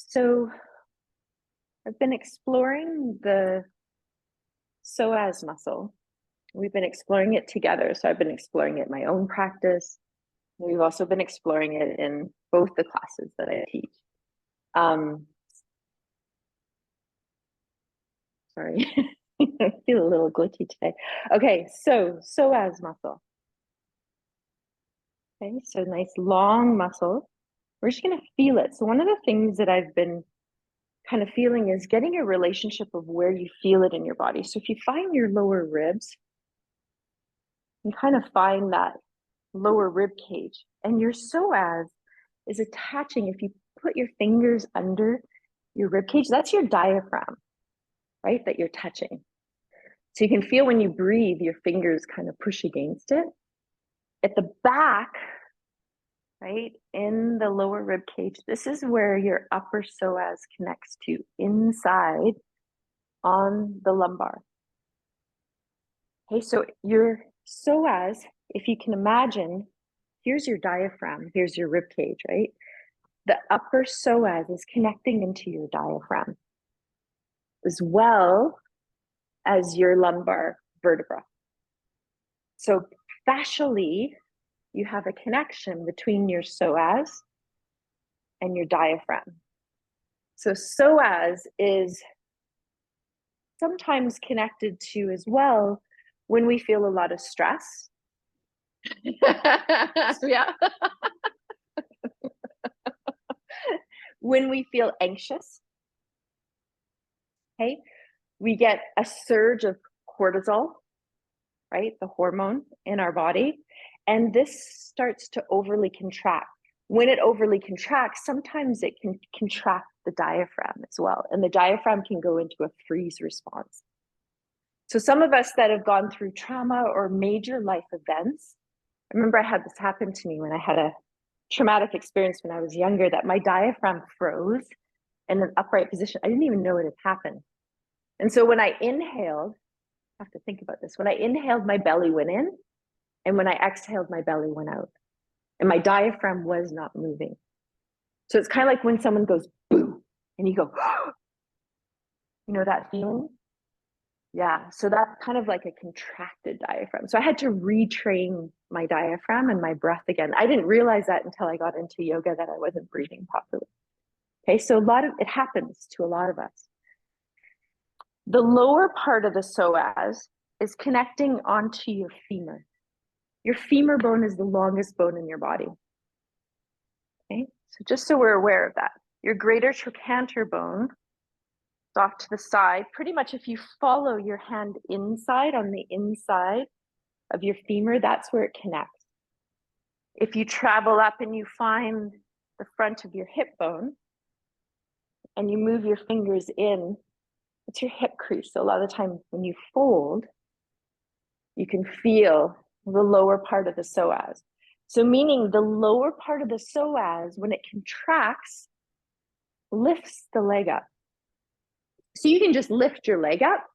So I've been exploring the psoas muscle. We've been exploring it together. So I've been exploring it in my own practice. We've also been exploring it in both the classes that I teach. Sorry, I feel a little glitchy today. Okay, so psoas muscle. Okay, so nice long muscle. We're just going to feel it. So one of the things that I've been kind of feeling is getting a relationship of where you feel it in your body. So if you find your lower ribs, you kind of find that lower rib cage, and your psoas is attaching. If you put your fingers under your rib cage, that's your diaphragm, right? That you're touching. So you can feel when you breathe, your fingers kind of push against it. At the back, right, in the lower rib cage, this is where your upper psoas connects to inside on the lumbar. Okay, so your psoas, if you can imagine, here's your diaphragm, here's your rib cage, right? The upper psoas is connecting into your diaphragm, as well as your lumbar vertebra. So fascially, you have a connection between your psoas and your diaphragm. So psoas is sometimes connected to as well when we feel a lot of stress. Yeah. When we feel anxious, okay, we get a surge of cortisol, right? The hormone in our body. And this starts to overly contract. When it overly contracts, sometimes it can contract the diaphragm as well. And the diaphragm can go into a freeze response. So some of us that have gone through trauma or major life events, I remember I had this happen to me when I had a traumatic experience when I was younger, that my diaphragm froze in an upright position. I didn't even know it had happened. And so when I inhaled, I have to think about this. When I inhaled, my belly went in, and when I exhaled, my belly went out, and my diaphragm was not moving. So it's kind of like when someone goes boo, and you go, you know that feeling? Yeah. So that's kind of like a contracted diaphragm. So I had to retrain my diaphragm and my breath again. I didn't realize that until I got into yoga, that I wasn't breathing properly. Okay. So it happens to a lot of us. The lower part of the psoas is connecting onto your femur. Your femur bone is the longest bone in your body. Okay, so just so we're aware of that, your greater trochanter bone is off to the side. Pretty much if you follow your hand inside on the inside of your femur, that's where it connects. If you travel up and you find the front of your hip bone and you move your fingers in, it's your hip crease. So a lot of the time when you fold, you can feel the lower part of the psoas. So meaning the lower part of the psoas, when it contracts, lifts the leg up. So you can just lift your leg up,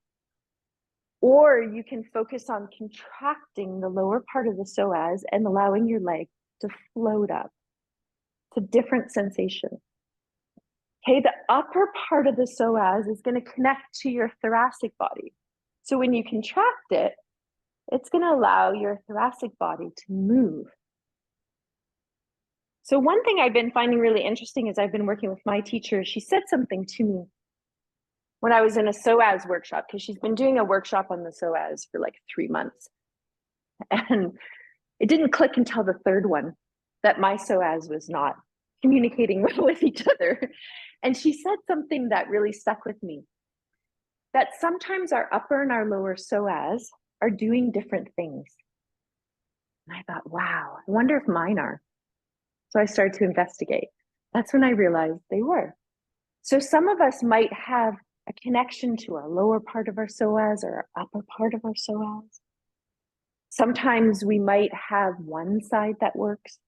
or you can focus on contracting the lower part of the psoas and allowing your leg to float up. It's a different sensation. Okay, the upper part of the psoas is going to connect to your thoracic body. So when you contract it, it's going to allow your thoracic body to move. So one thing I've been finding really interesting is I've been working with my teacher. She said something to me when I was in a psoas workshop, because she's been doing a workshop on the psoas for like 3 months. And it didn't click until the third one that my psoas was not communicating with each other. And she said something that really stuck with me, that sometimes our upper and our lower psoas are doing different things. And I thought, wow, I wonder if mine are. So I started to investigate. That's when I realized they were. So some of us might have a connection to our lower part of our psoas or our upper part of our psoas. Sometimes we might have one side that works.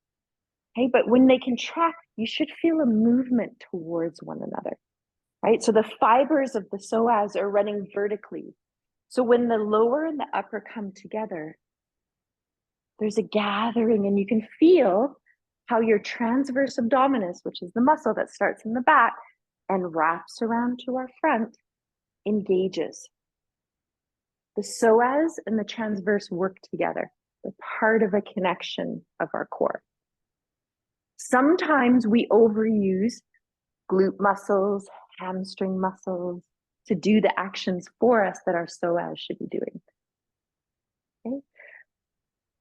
Okay, but when they contract, you should feel a movement towards one another, right? So the fibers of the psoas are running vertically. So when the lower and the upper come together, there's a gathering, and you can feel how your transverse abdominis, which is the muscle that starts in the back, and wraps around to our front, engages. The psoas and the transverse work together. They're part of a connection of our core. Sometimes we overuse glute muscles, hamstring muscles to do the actions for us that our psoas should be doing. Okay?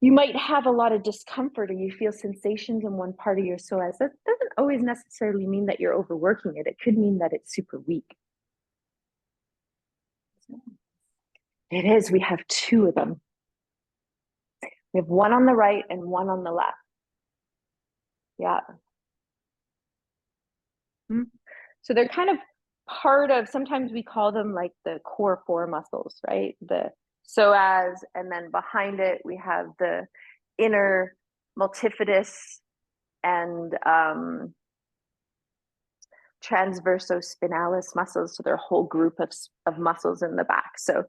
You might have a lot of discomfort or you feel sensations in one part of your psoas. That doesn't always necessarily mean that you're overworking it. It could mean that it's super weak. It is. We have two of them. We have one on the right and one on the left. Yeah. So they're kind of part of, sometimes we call them like the core four muscles, right? The psoas, and then behind it, we have the inner multifidus and transversospinalis muscles. So they're a whole group of muscles in the back. So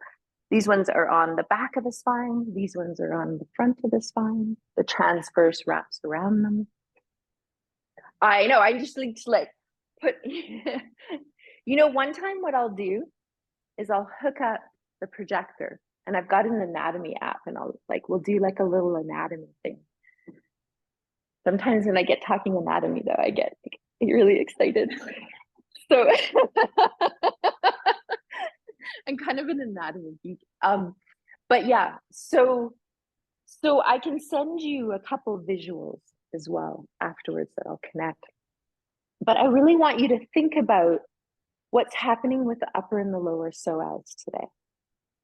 these ones are on the back of the spine. These ones are on the front of the spine. The transverse wraps around them. I know, I just need to like put, you know, one time what I'll do is I'll hook up the projector, and I've got an anatomy app, and I'll like, we'll do like a little anatomy thing. Sometimes when I get talking anatomy though, I get really excited. So I'm kind of an anatomy geek. But yeah, so I can send you a couple of visuals as well afterwards that I'll connect. But I really want you to think about what's happening with the upper and the lower psoas today.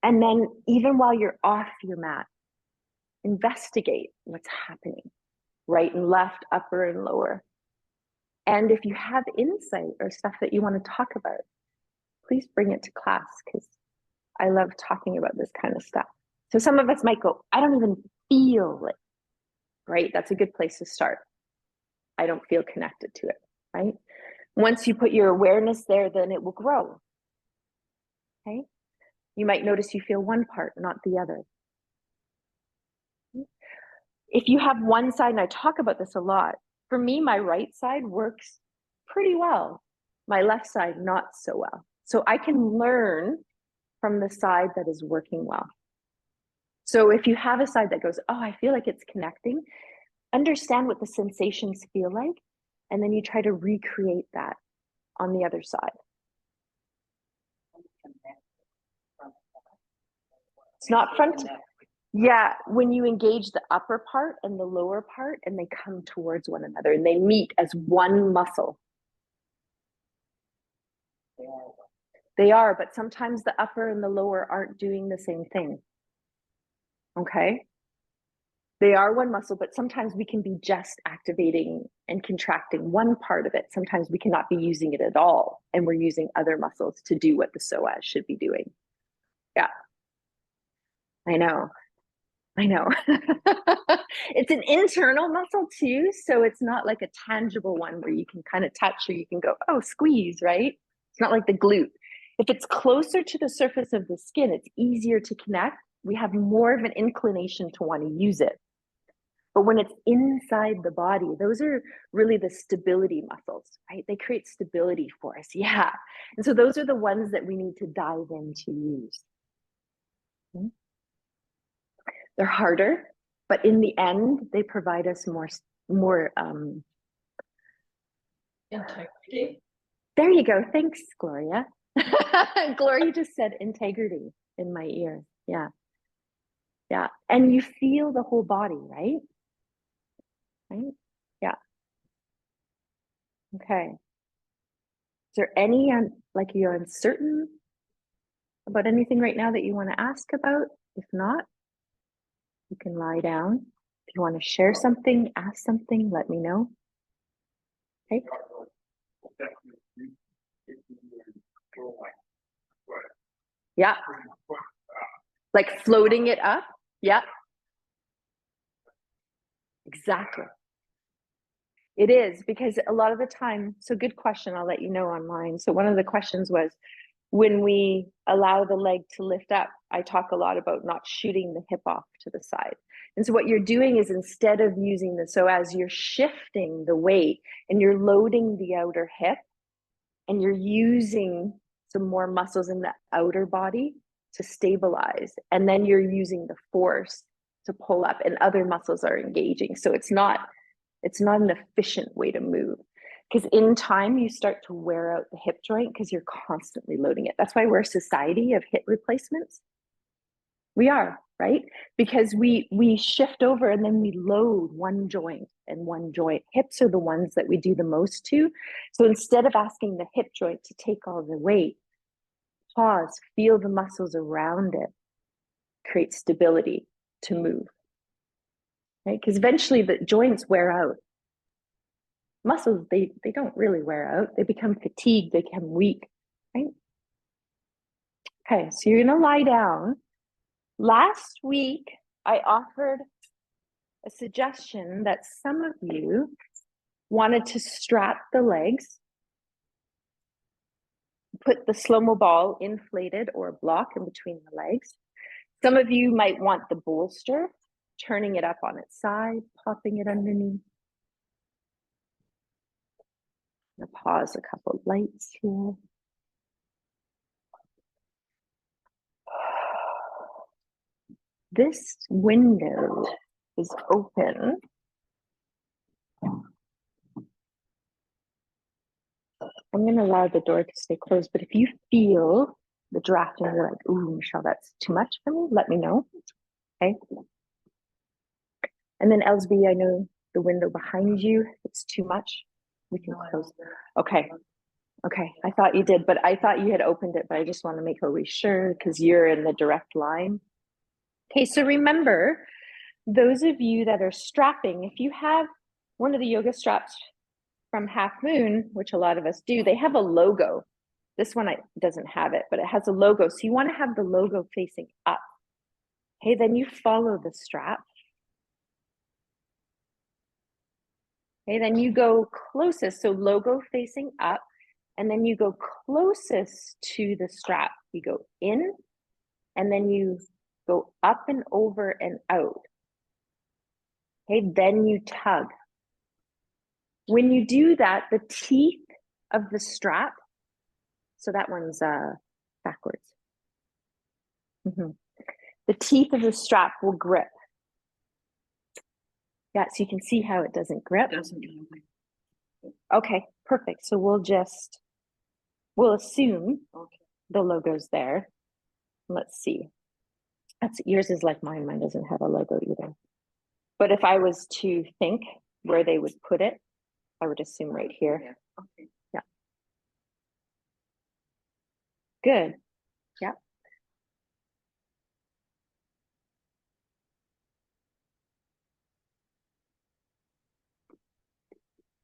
And then even while you're off your mat, investigate what's happening, right and left, upper and lower. And if you have insight or stuff that you want to talk about, please bring it to class, because I love talking about this kind of stuff. So some of us might go, I don't even feel it, right? That's a good place to start. I don't feel connected to it, right? Once you put your awareness there, then it will grow, okay? You might notice you feel one part, not the other. If you have one side, and I talk about this a lot, for me, my right side works pretty well. My left side, not so well. So I can learn from the side that is working well. So if you have a side that goes, oh, I feel like it's connecting, understand what the sensations feel like, and then you try to recreate that on the other side. It's not front. Yeah, when you engage the upper part and the lower part, and they come towards one another and they meet as one muscle. They are, but sometimes the upper and the lower aren't doing the same thing. Okay? They are one muscle, but sometimes we can be just activating and contracting one part of it. Sometimes we cannot be using it at all, and we're using other muscles to do what the psoas should be doing. Yeah. I know. It's an internal muscle too, so it's not like a tangible one where you can kind of touch or you can go, oh, squeeze, right? It's not like the glute. If it's closer to the surface of the skin, it's easier to connect. We have more of an inclination to want to use it. But when it's inside the body, those are really the stability muscles, right? They create stability for us. Yeah. And so those are the ones that we need to dive in to use. They're harder, but in the end, they provide us more integrity. There you go. Thanks, Gloria. Gloria just said integrity in my ear. Yeah. Yeah. And you feel the whole body, right? Right? Yeah. Okay. Is there any, like you're uncertain about anything right now that you want to ask about? If not, you can lie down. If you want to share something, ask something, let me know. Okay. Yeah. Like floating it up. Yeah. Exactly. It is, because a lot of the time, so good question, I'll let you know online. So one of the questions was, when we allow the leg to lift up, I talk a lot about not shooting the hip off to the side. And so what you're doing is, instead of using the psoas, you're shifting the weight and you're loading the outer hip, and you're using some more muscles in the outer body to stabilize. And then you're using the force to pull up, and other muscles are engaging. So it's not an efficient way to move. Because in time, you start to wear out the hip joint because you're constantly loading it. That's why we're a society of hip replacements. We are, right? Because we shift over and then we load one joint and one joint. Hips are the ones that we do the most to. So instead of asking the hip joint to take all the weight, pause, feel the muscles around it, create stability to move, right? Because eventually the joints wear out. Muscles, they don't really wear out. They become fatigued, they become weak, right? Okay, so you're gonna lie down. Last week, I offered a suggestion that some of you wanted to strap the legs, put the slow-mo ball inflated or a block in between the legs. Some of you might want the bolster, turning it up on its side, popping it underneath. I'm gonna pause a couple of lights here. This window is open. I'm going to allow the door to stay closed, but if you feel the draft and you're like, ooh, Michelle, that's too much for me, let me know. Okay. And then Elsby, I know the window behind you, it's too much. We can close. Okay. Okay. I thought you did, but I thought you had opened it, but I just want to make always sure because you're in the direct line. Okay. So remember, those of you that are strapping, if you have one of the yoga straps from Half Moon, which a lot of us do, they have a logo. This one doesn't have it, but it has a logo. So you want to have the logo facing up. Okay, then you follow the strap. Okay, then you go closest, so logo facing up, and then you go closest to the strap. You go in, and then you go up and over and out. Okay, then you tug. When you do that, the teeth of the strap, so that one's backwards. The teeth of the strap will grip. Yeah, so you can see how it doesn't grip. Okay, perfect. So we'll assume the logo's there. Let's see. Yours is like mine. Mine doesn't have a logo either. But if I was to think where they would put it, I would assume right here. Yeah. Okay. Yeah. Good. Yeah.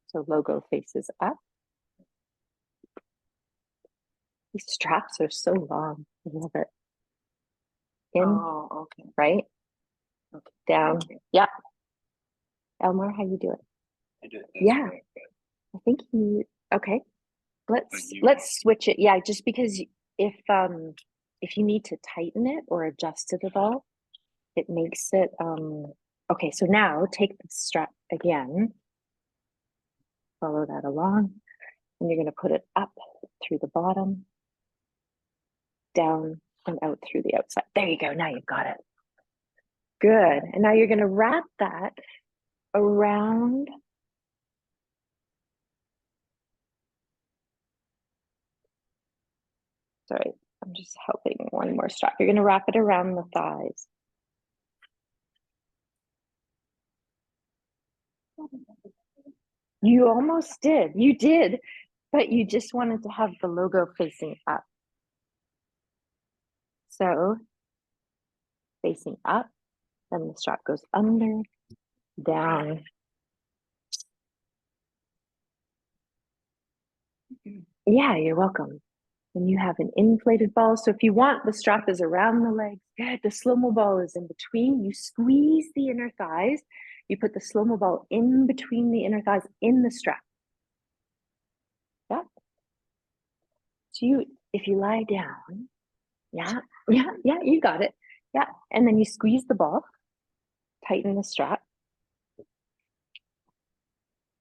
So logo faces up. These straps are so long. I love it. In, okay. right? Okay. Down. Yeah. Elmore, how you doing? I do it. Yeah. I think okay. Let's switch it. Yeah, just because if you need to tighten it or adjust it at all, it makes it okay. So now take the strap again, follow that along, and you're going to put it up through the bottom, down and out through the outside. There you go. Now you've got it. Good. And now you're going to wrap that around sorry, I'm just helping one more strap. You're going to wrap it around the thighs. You almost did. You did, but you just wanted to have the logo facing up. So facing up, then the strap goes under, down. Yeah, you're welcome. And you have an inflated ball. So if you want, the strap is around the legs. Good. The slow-mo ball is in between. You squeeze the inner thighs. You put the slow-mo ball in between the inner thighs in the strap. Yeah. So if you lie down, yeah, you got it. Yeah. And then you squeeze the ball, tighten the strap.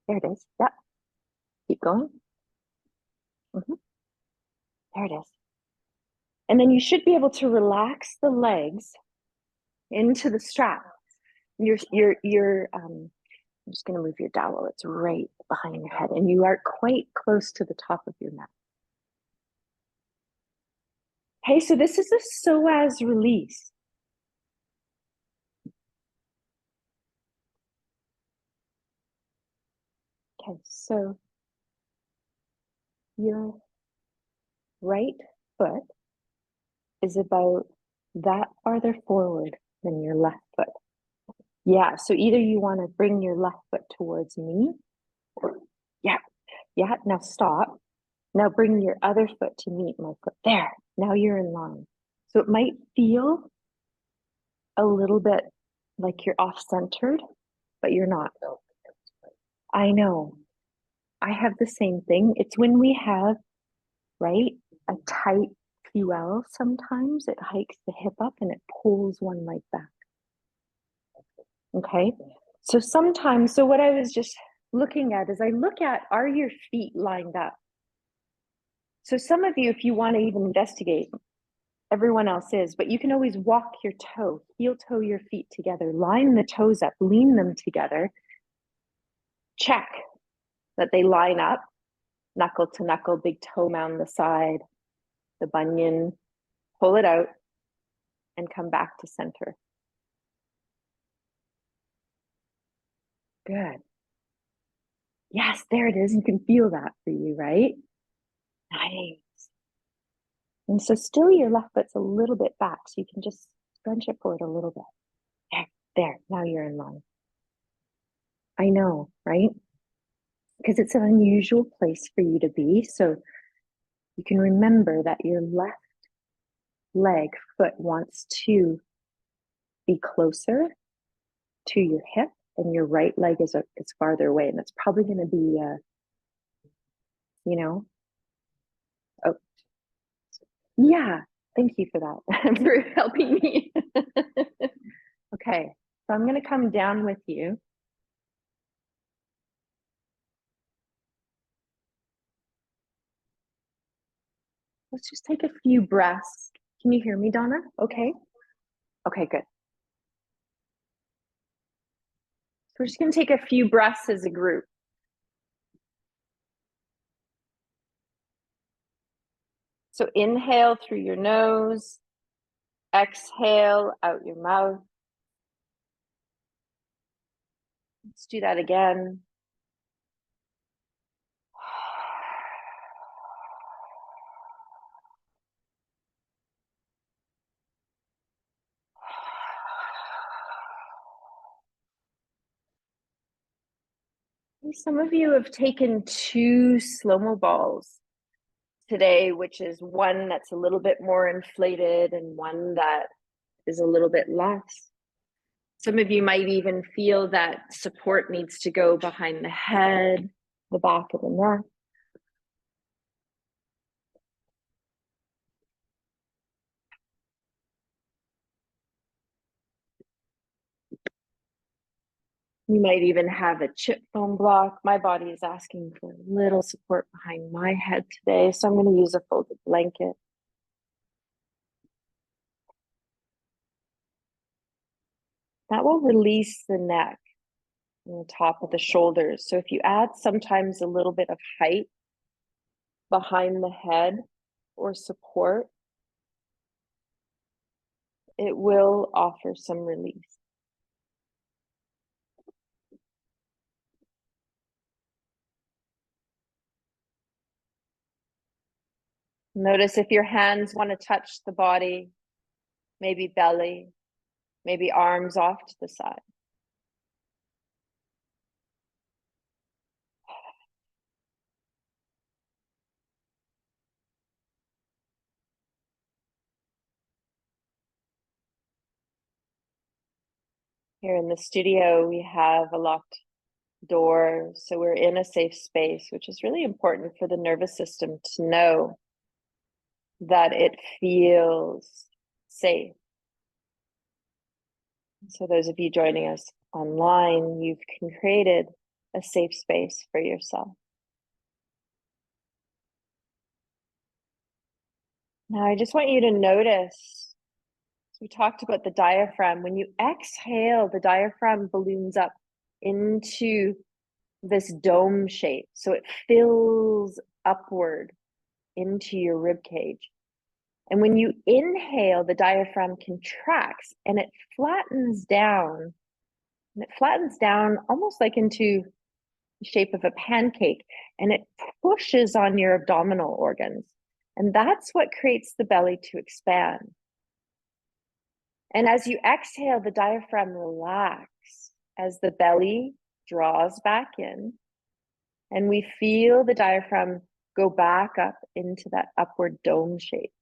There it is. Yeah. Keep going. There it is. And then you should be able to relax the legs into the strap. I'm just going to move your dowel. It's right behind your head, and you are quite close to the top of your mat. Okay, so this is a psoas release. Okay, so your right foot is about that farther forward than your left foot. Yeah, so either you want to bring your left foot towards me, or yeah, now stop. Now bring your other foot to meet my foot. There, now you're in line. So it might feel a little bit like you're off-centered, but you're not. I know. I have the same thing. It's when we have, right, a tight PUL sometimes, it hikes the hip up and it pulls one leg back. Okay, so sometimes, so what I was just looking at is I look at, are your feet lined up? So some of you, if you want to even investigate, everyone else is, but you can always walk your toe, heel toe your feet together, line the toes up, lean them together, check that they line up, knuckle to knuckle, big toe mound the side, the bunion, pull it out, and come back to center. Good. Yes, there it is. You can feel that for you, right? Nice. And so still your left foot's a little bit back, so you can just scrunch it forward a little bit. There, now you're in line. I know, right? Because it's an unusual place for you to be. So you can remember that your left foot wants to be closer to your hip, and your right leg is farther away. And that's probably going to be, oh, yeah. Thank you for that, for helping me. Okay, so I'm going to come down with you. Let's just take a few breaths. Can you hear me, Donna? Okay. Okay, good. So we're just going to take a few breaths as a group. So inhale through your nose, exhale out your mouth. Let's do that again. Some of you have taken 2 slow-mo balls today, which is one that's a little bit more inflated and one that is a little bit less. Some of you might even feel that support needs to go behind the head, the back of the neck. You might even have a chip bone block. My body is asking for a little support behind my head today, so I'm going to use a folded blanket. That will release the neck and the top of the shoulders. So if you add sometimes a little bit of height behind the head or support, it will offer some release. Notice if your hands want to touch the body, maybe belly, maybe arms off to the side. Here in the studio, we have a locked door, so we're in a safe space, which is really important for the nervous system to know that it feels safe. So those of you joining us online, you've created a safe space for yourself. Now, I just want you to notice, we talked about the diaphragm. When you exhale, the diaphragm balloons up into this dome shape. So it fills upward into your rib cage. And when you inhale, the diaphragm contracts and it flattens down. And it flattens down almost like into the shape of a pancake. And it pushes on your abdominal organs. And that's what creates the belly to expand. And as you exhale, the diaphragm relaxes as the belly draws back in. And we feel the diaphragm go back up into that upward dome shape.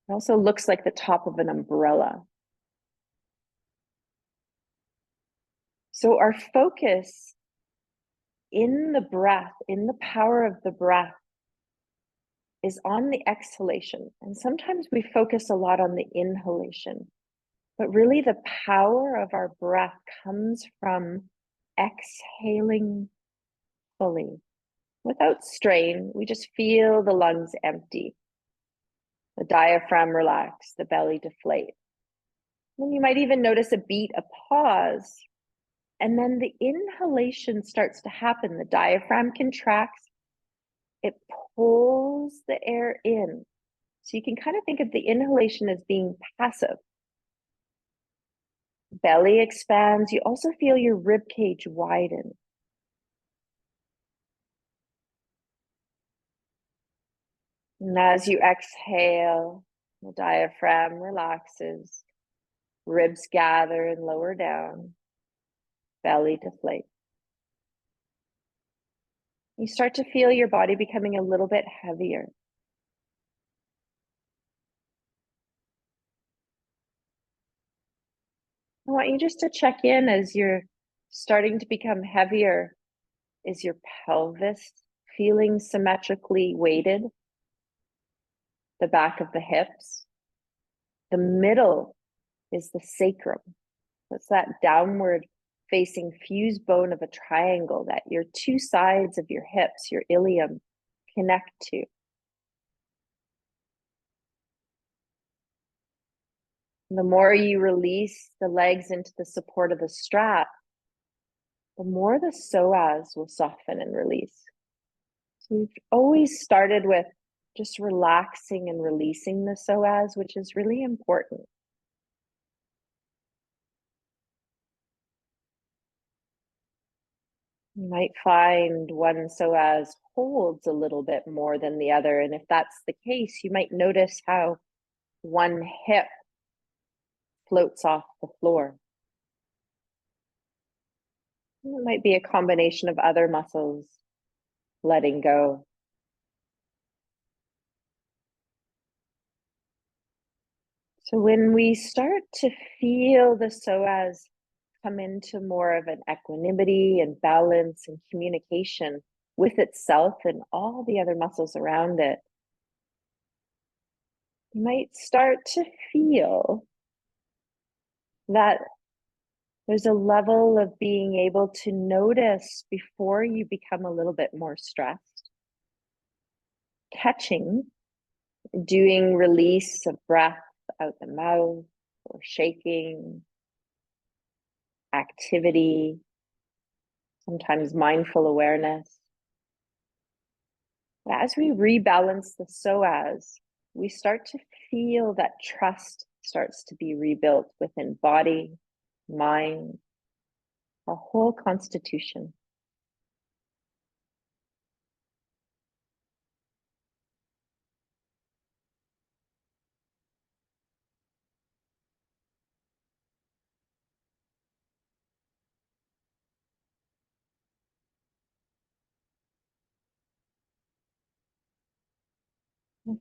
It also looks like the top of an umbrella. So our focus in the breath, in the power of the breath, is on the exhalation. And sometimes we focus a lot on the inhalation, but really the power of our breath comes from exhaling fully. Without strain, we just feel the lungs empty. The diaphragm relax, the belly deflate. And you might even notice a beat, a pause, and then the inhalation starts to happen. The diaphragm contracts, it pulls the air in. So you can kind of think of the inhalation as being passive. Belly expands. You also feel your rib cage widen. And as you exhale, the diaphragm relaxes, ribs gather and lower down, belly deflates. You start to feel your body becoming a little bit heavier. I want you just to check in as you're starting to become heavier. Is your pelvis feeling symmetrically weighted? The back of the hips. The middle is the sacrum. That's that downward facing fused bone of a triangle that your two sides of your hips, your ilium, connect to. The more you release the legs into the support of the strap, the more the psoas will soften and release. So we've always started with just relaxing and releasing the psoas, which is really important. You might find one psoas holds a little bit more than the other. And if that's the case, you might notice how one hip floats off the floor. It might be a combination of other muscles letting go. So when we start to feel the psoas come into more of an equanimity and balance and communication with itself and all the other muscles around it, you might start to feel that there's a level of being able to notice before you become a little bit more stressed. Catching, doing release of breath out the mouth or shaking, activity, sometimes mindful awareness. As we rebalance the psoas, we start to feel that trust starts to be rebuilt within body, mind, our whole constitution.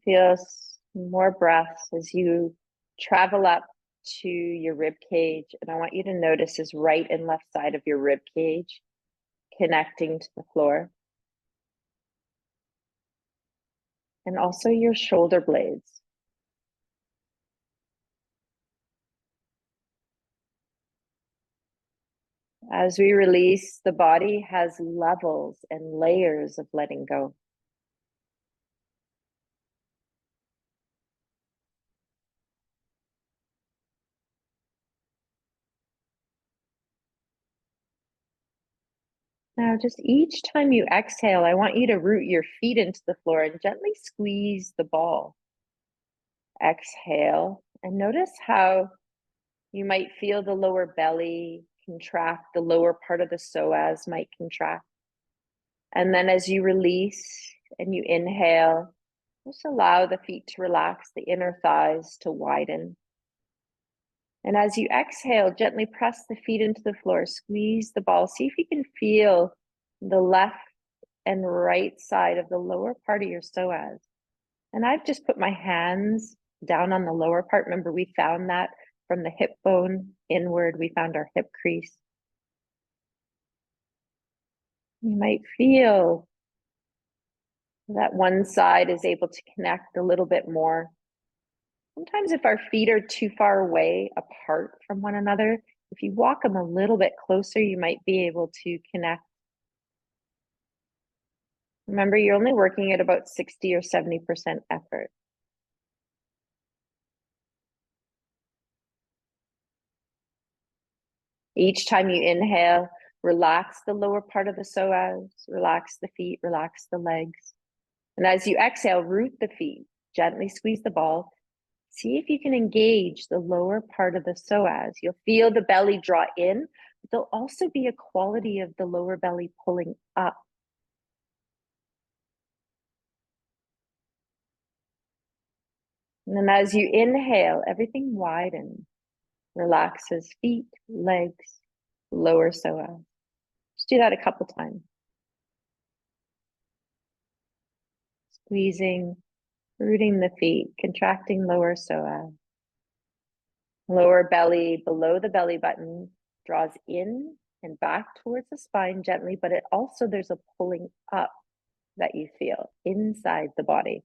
Feel more breaths as you travel up to your rib cage. And I want you to notice is right and left side of your rib cage connecting to the floor. And also your shoulder blades. As we release, the body has levels and layers of letting go. Now, just each time you exhale, I want you to root your feet into the floor and gently squeeze the ball. Exhale, and notice how you might feel the lower belly contract, the lower part of the psoas might contract. And then as you release and you inhale, just allow the feet to relax, the inner thighs to widen. And as you exhale, gently press the feet into the floor, squeeze the ball. See if you can feel the left and right side of the lower part of your psoas. And I've just put my hands down on the lower part. Remember, we found that from the hip bone inward, we found our hip crease. You might feel that one side is able to connect a little bit more. Sometimes if our feet are too far away apart from one another, if you walk them a little bit closer, you might be able to connect. Remember, you're only working at about 60 or 70% effort. Each time you inhale, relax the lower part of the psoas, relax the feet, relax the legs. And as you exhale, root the feet, gently squeeze the ball. See if you can engage the lower part of the psoas. You'll feel the belly draw in, but there'll also be a quality of the lower belly pulling up. And then as you inhale, everything widens, relaxes feet, legs, lower psoas. Just do that a couple times. Squeezing, rooting the feet, contracting lower psoas. Lower belly below the belly button draws in and back towards the spine gently, but it also, there's a pulling up that you feel inside the body.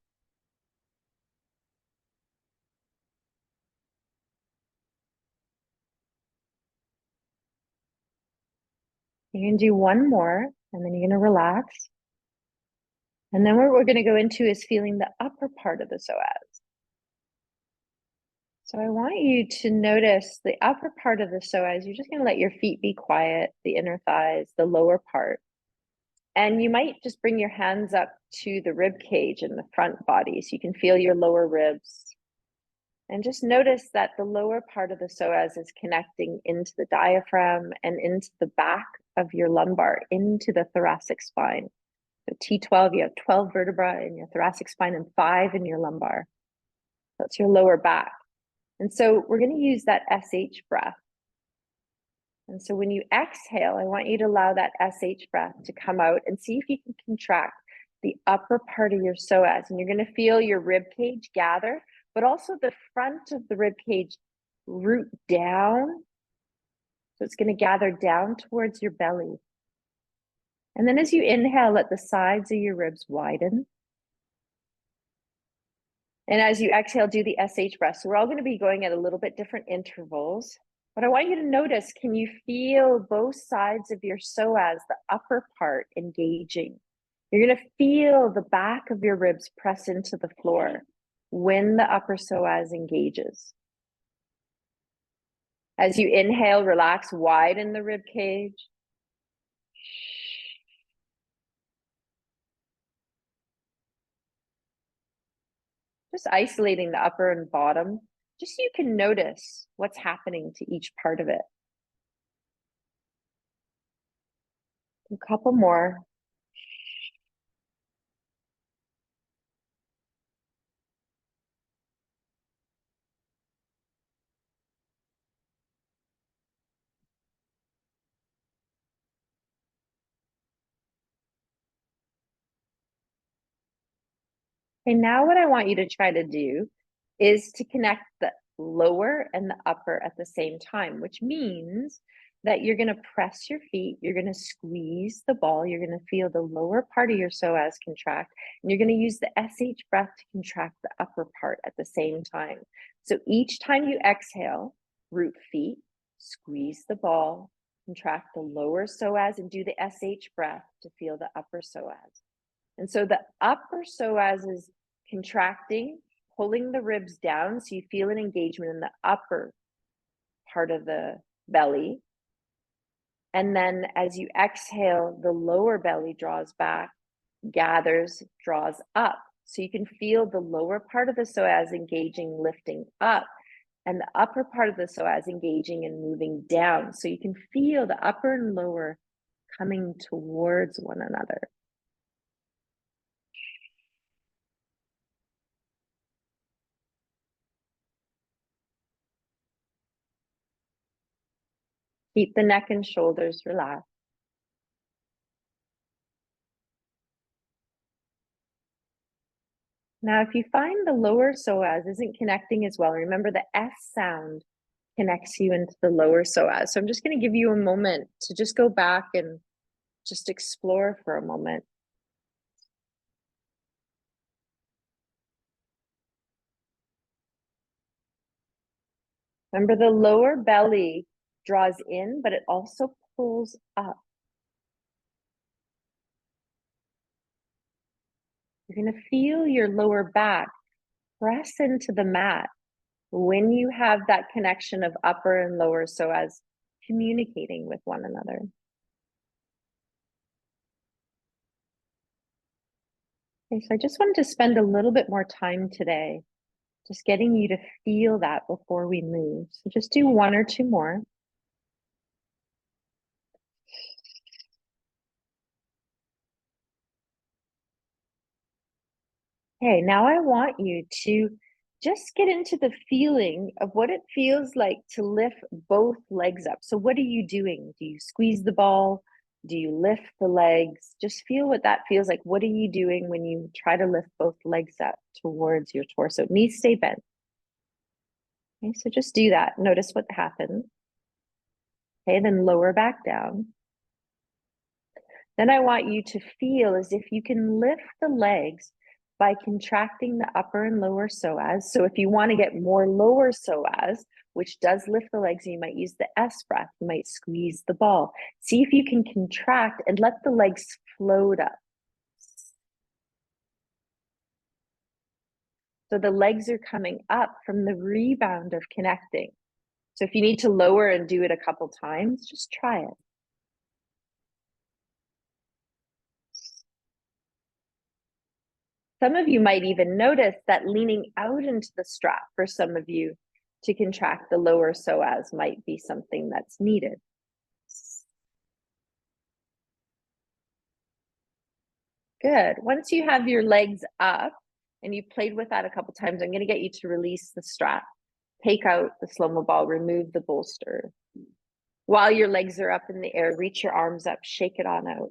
You're going to do one more, and then you're going to relax. And then what we're going to go into is feeling the upper part of the psoas. So I want you to notice the upper part of the psoas. You're just going to let your feet be quiet, the inner thighs, the lower part. And you might just bring your hands up to the rib cage in the front body so you can feel your lower ribs. And just notice that the lower part of the psoas is connecting into the diaphragm and into the back of your lumbar, into the thoracic spine. So T12, you have 12 vertebrae in your thoracic spine and 5 in your lumbar. That's your lower back. And so we're going to use that SH breath. And so when you exhale, I want you to allow that SH breath to come out and see if you can contract the upper part of your psoas. And you're going to feel your rib cage gather, but also the front of the rib cage root down. So it's going to gather down towards your belly. And then as you inhale, let the sides of your ribs widen. And as you exhale, do the SH breath. So we're all going to be going at a little bit different intervals. But I want you to notice, can you feel both sides of your psoas, the upper part engaging? You're going to feel the back of your ribs press into the floor when the upper psoas engages. As you inhale, relax, widen the rib cage. Just isolating the upper and bottom, just so you can notice what's happening to each part of it. A couple more. Okay, now what I want you to try to do is to connect the lower and the upper at the same time, which means that you're going to press your feet, you're going to squeeze the ball, you're going to feel the lower part of your psoas contract, and you're going to use the SH breath to contract the upper part at the same time. So each time you exhale, root feet, squeeze the ball, contract the lower psoas, and do the SH breath to feel the upper psoas. And so the upper psoas is contracting, pulling the ribs down, so you feel an engagement in the upper part of the belly. And then as you exhale, the lower belly draws back, gathers, draws up. So you can feel the lower part of the psoas engaging, lifting up, and the upper part of the psoas engaging and moving down. So you can feel the upper and lower coming towards one another. Keep the neck and shoulders relaxed. Now, if you find the lower psoas isn't connecting as well, remember the S sound connects you into the lower psoas. So I'm just going to give you a moment to just go back and just explore for a moment. Remember, the lower belly draws in, but it also pulls up. You're going to feel your lower back press into the mat when you have that connection of upper and lower psoas communicating with one another. Okay, so I just wanted to spend a little bit more time today just getting you to feel that before we move. So just do one or two more. Okay, now I want you to just get into the feeling of what it feels like to lift both legs up. So what are you doing? Do you squeeze the ball? Do you lift the legs? Just feel what that feels like. What are you doing when you try to lift both legs up towards your torso? Knees stay bent. Okay, so just do that. Notice what happens. Okay, then lower back down. Then I want you to feel as if you can lift the legs by contracting the upper and lower psoas. So if you want to get more lower psoas, which does lift the legs, you might use the S breath. You might squeeze the ball. See if you can contract and let the legs float up. So the legs are coming up from the rebound of connecting. So if you need to lower and do it a couple times, just try it. Some of you might even notice that leaning out into the strap for some of you to contract the lower psoas might be something that's needed. Good. Once you have your legs up and you've played with that a couple times, I'm going to get you to release the strap. Take out the slow-mo ball, remove the bolster. While your legs are up in the air, reach your arms up, shake it on out.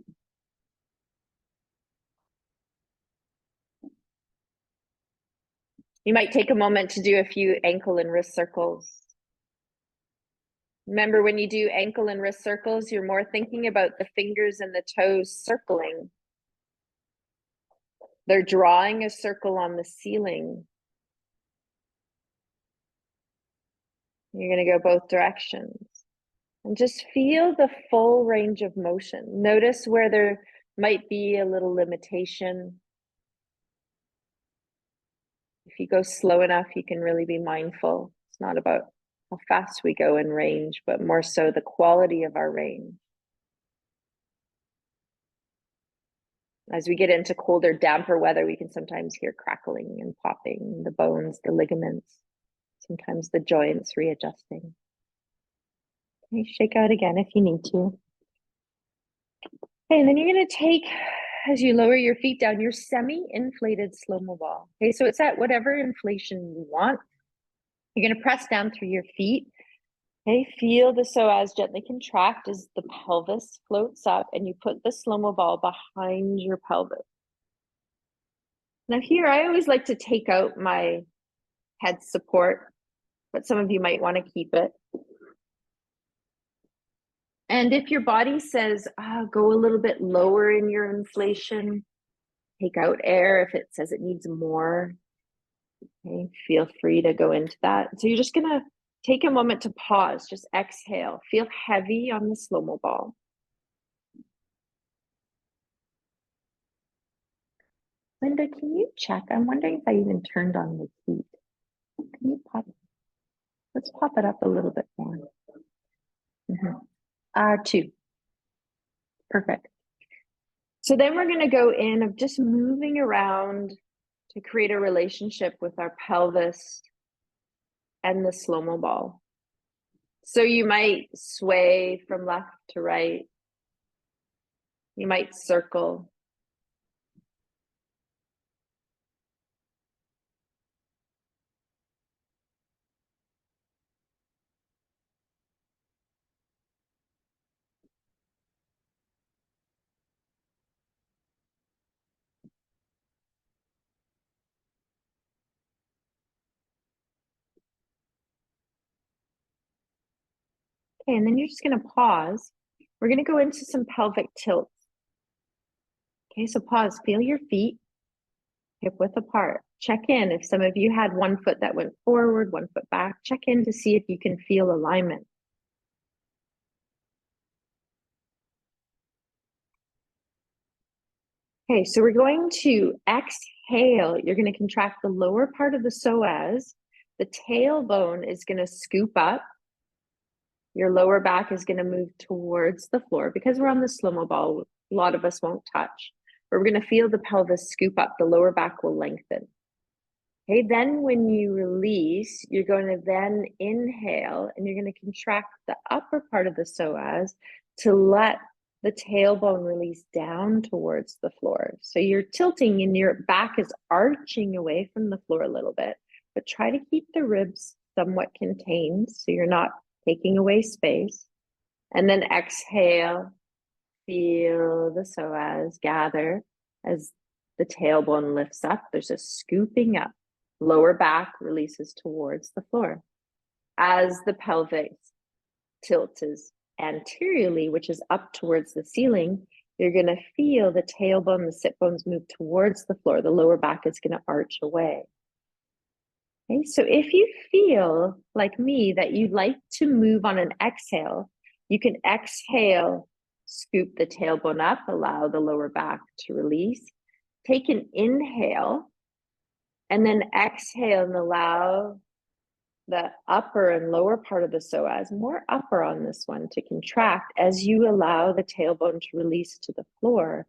You might take a moment to do a few ankle and wrist circles. Remember, when you do ankle and wrist circles, you're more thinking about the fingers and the toes circling. They're drawing a circle on the ceiling. You're going to go both directions. And just feel the full range of motion. Notice where there might be a little limitation. If you go slow enough, you can really be mindful. It's not about how fast we go in range, but more so the quality of our range. As we get into colder, damper weather, we can sometimes hear crackling and popping, the bones, the ligaments, sometimes the joints readjusting. Okay, shake out again if you need to. Okay, and then you're going to take, as you lower your feet down, your semi-inflated slow-mo ball. Okay, so it's at whatever inflation you want. You're going to press down through your feet. Okay, feel the psoas gently contract as the pelvis floats up and you put the slow-mo ball behind your pelvis. Now here, I always like to take out my head support, but some of you might want to keep it. And if your body says, go a little bit lower in your inflation, take out air. If it says it needs more, okay, feel free to go into that. So you're just going to take a moment to pause, just exhale, feel heavy on the slow-mo ball. Linda, can you check? I'm wondering if I even turned on the heat. Can you pop? Let's pop it up a little bit more. 2. Perfect. So then we're going to go in of just moving around to create a relationship with our pelvis and the slow-mo ball. So you might sway from left to right. You might circle. Okay, and then you're just going to pause. We're going to go into some pelvic tilts. Okay, so pause. Feel your feet hip width apart. Check in. If some of you had one foot that went forward, one foot back, check in to see if you can feel alignment. Okay, so we're going to exhale. You're going to contract the lower part of the psoas. The tailbone is going to scoop up. Your lower back is going to move towards the floor. Because we're on the slow-mo ball, a lot of us won't touch. But we're going to feel the pelvis scoop up. The lower back will lengthen. Okay, then when you release, you're going to then inhale and you're going to contract the upper part of the psoas to let the tailbone release down towards the floor. So you're tilting and your back is arching away from the floor a little bit, but try to keep the ribs somewhat contained so you're not taking away space. And then exhale, feel the psoas gather as the tailbone lifts up. There's a scooping up. Lower back releases towards the floor. As the pelvic tilt is anteriorly, which is up towards the ceiling, you're going to feel the tailbone, the sit bones move towards the floor. The lower back is going to arch away. Okay, so if you feel like me that you'd like to move on an exhale, you can exhale, scoop the tailbone up, allow the lower back to release. Take an inhale, and then exhale and allow the upper and lower part of the psoas, more upper on this one, to contract as you allow the tailbone to release to the floor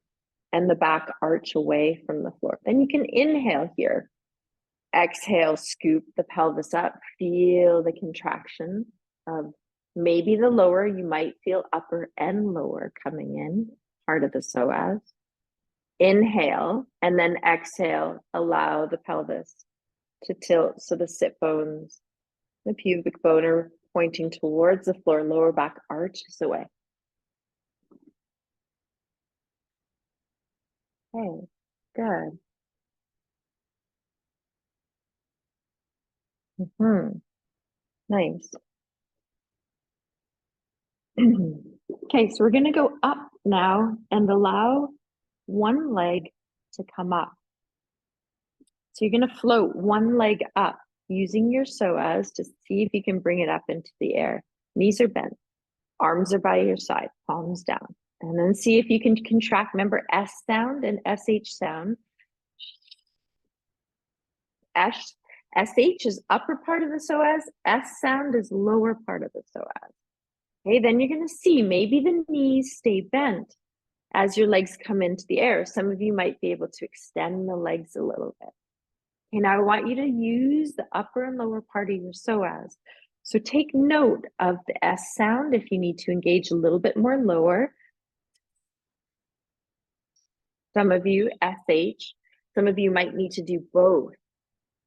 and the back arch away from the floor. Then you can inhale here. Exhale, scoop the pelvis up. Feel the contraction of maybe the lower. You might feel upper and lower coming in, part of the psoas. Inhale, and then exhale, allow the pelvis to tilt so the sit bones, the pubic bone are pointing towards the floor, lower back arches away. Okay, good. Nice. Okay, so we're going to go up now and allow one leg to come up. So you're going to float one leg up using your psoas to see if you can bring it up into the air. Knees are bent, arms are by your side, palms down. And then see if you can contract. Remember S sound and SH sound. SH is upper part of the psoas. S sound is lower part of the psoas. Okay, then you're going to see maybe the knees stay bent as your legs come into the air. Some of you might be able to extend the legs a little bit. Okay, now I want you to use the upper and lower part of your psoas. So take note of the S sound if you need to engage a little bit more lower. Some of you, SH. Some of you might need to do both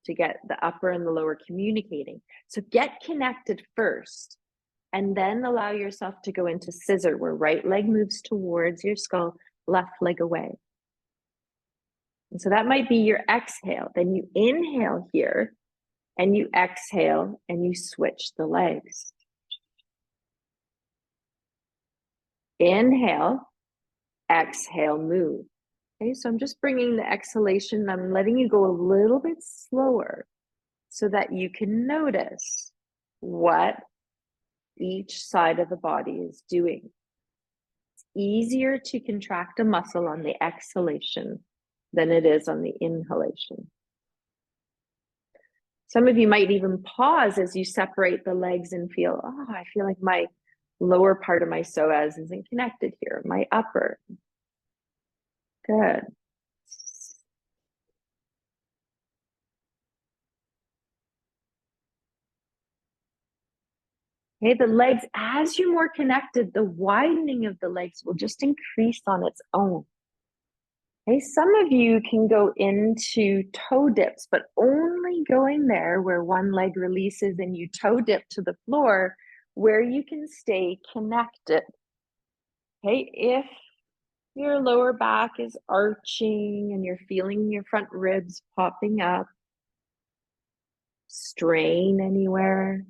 to get the upper and the lower communicating. So get connected first, and then allow yourself to go into scissor, where right leg moves towards your skull, left leg away. And so that might be your exhale. Then you inhale here, and you exhale, and you switch the legs. Inhale, exhale, move. Okay, so I'm just bringing the exhalation. I'm letting you go a little bit slower so that you can notice what each side of the body is doing. It's easier to contract a muscle on the exhalation than it is on the inhalation. Some of you might even pause as you separate the legs and feel, oh, I feel like my Lower part of my psoas isn't connected here. My upper. Good. Okay, the legs, as you're more connected, the widening of the legs will just increase on its own. Okay, some of you can go into toe dips, but only going there where one leg releases and you toe dip to the floor where you can stay connected. Okay, if your lower back is arching and you're feeling your front ribs popping up, strain anywhere,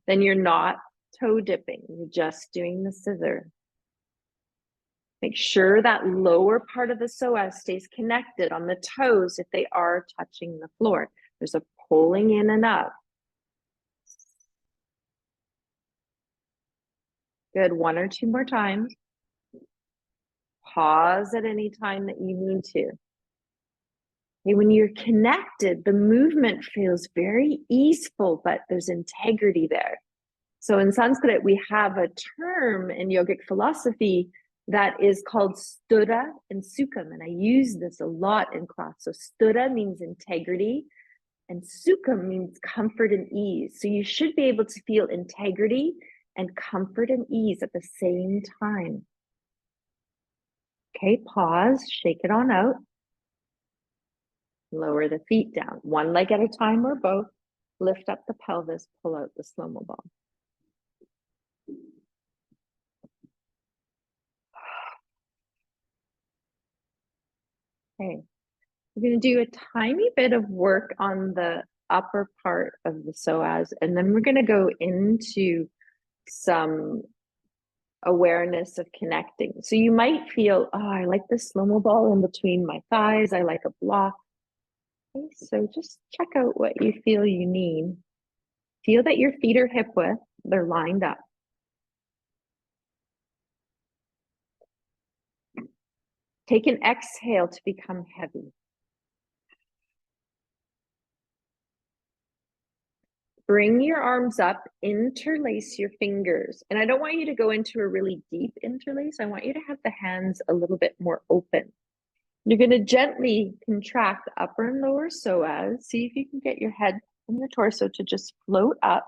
then you're not toe dipping, you're just doing the scissor. Make sure that lower part of the psoas stays connected on the toes if they are touching the floor. There's a pulling in and up. Good, 1 or 2 more times. Pause at any time that you need to. Okay, when you're connected, the movement feels very easeful, but there's integrity there. So in Sanskrit, we have a term in yogic philosophy that is called sthura and sukham, and I use this a lot in class. So sthura means integrity, and sukham means comfort and ease. So you should be able to feel integrity and comfort and ease at the same time. Okay, pause, shake it on out. Lower the feet down, one leg at a time or both. Lift up the pelvis, pull out the slow-mo ball. Okay, we're going to do a tiny bit of work on the upper part of the psoas, and then we're going to go into some awareness of connecting. So you might feel, oh, I like the slow-mo ball in between my thighs. I like a block. Okay, so just check out what you feel you need. Feel that your feet are hip width, they're lined up. Take an exhale to become heavy. Bring your arms up, interlace your fingers. And I don't want you to go into a really deep interlace. I want you to have the hands a little bit more open. You're going to gently contract the upper and lower psoas. See if you can get your head and the torso to just float up.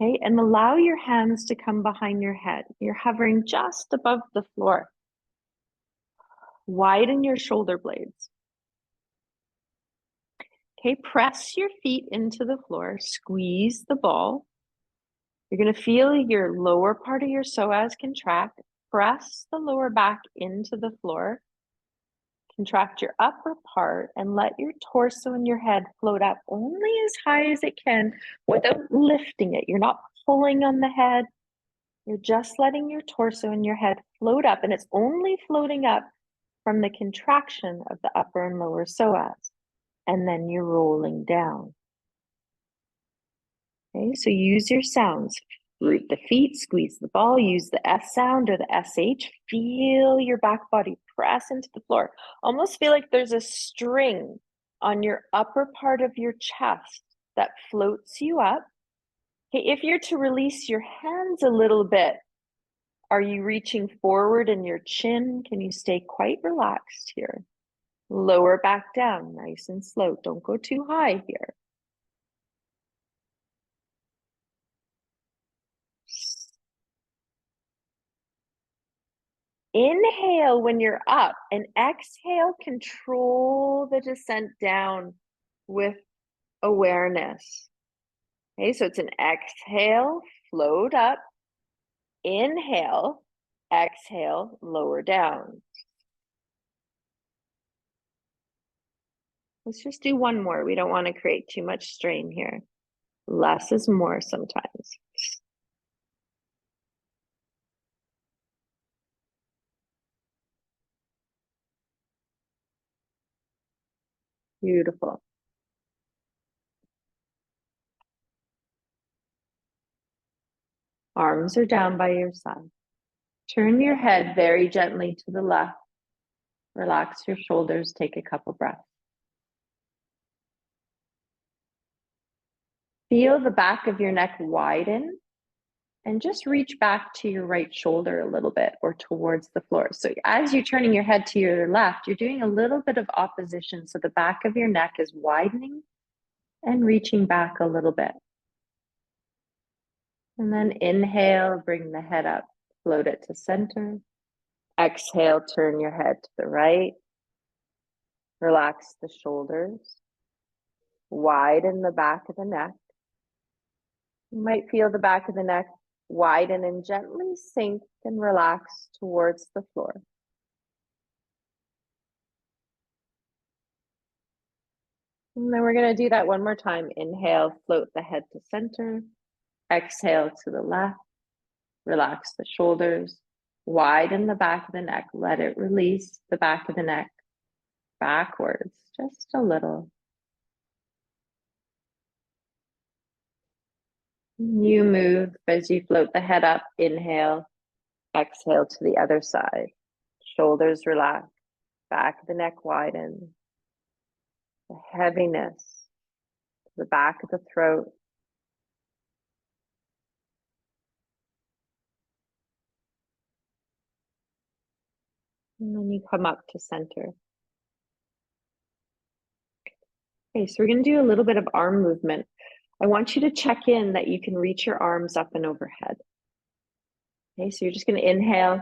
Okay, and allow your hands to come behind your head. You're hovering just above the floor. Widen your shoulder blades. Okay, press your feet into the floor, squeeze the ball. You're going to feel your lower part of your psoas contract. Press the lower back into the floor. Contract your upper part and let your torso and your head float up only as high as it can without lifting it. You're not pulling on the head. You're just letting your torso and your head float up, and it's only floating up from the contraction of the upper and lower psoas. And then you're rolling down. Okay, so use your sounds. Root the feet, squeeze the ball, use the S sound or the SH. Feel your back body press into the floor. Almost feel like there's a string on your upper part of your chest that floats you up. Okay, if you're to release your hands a little bit, are you reaching forward in your chin? Can you stay quite relaxed here? Lower back down, nice and slow. Don't go too high here. Inhale when you're up, and exhale, control the descent down with awareness. Okay, so it's an exhale, float up, inhale, exhale, lower down. Let's just do one more. We don't want to create too much strain here. Less is more sometimes. Beautiful. Arms are down by your side. Turn your head very gently to the left. Relax your shoulders. Take a couple breaths. Feel the back of your neck widen and just reach back to your right shoulder a little bit or towards the floor. So as you're turning your head to your left, you're doing a little bit of opposition. So the back of your neck is widening and reaching back a little bit. And then inhale, bring the head up, float it to center. Exhale, turn your head to the right. Relax the shoulders. Widen the back of the neck. You might feel the back of the neck widen and gently sink and relax towards the floor. And then we're going to do that one more time. Inhale, float the head to center. Exhale to the left. Relax the shoulders. Widen the back of the neck. Let it release the back of the neck backwards, just a little. You move as you float the head up. Inhale, exhale to the other side. Shoulders relax, back of the neck widen. The heaviness, the back of the throat. And then you come up to center. Okay, so we're going to do a little bit of arm movement. I want you to check in that you can reach your arms up and overhead. Okay, so you're just going to inhale,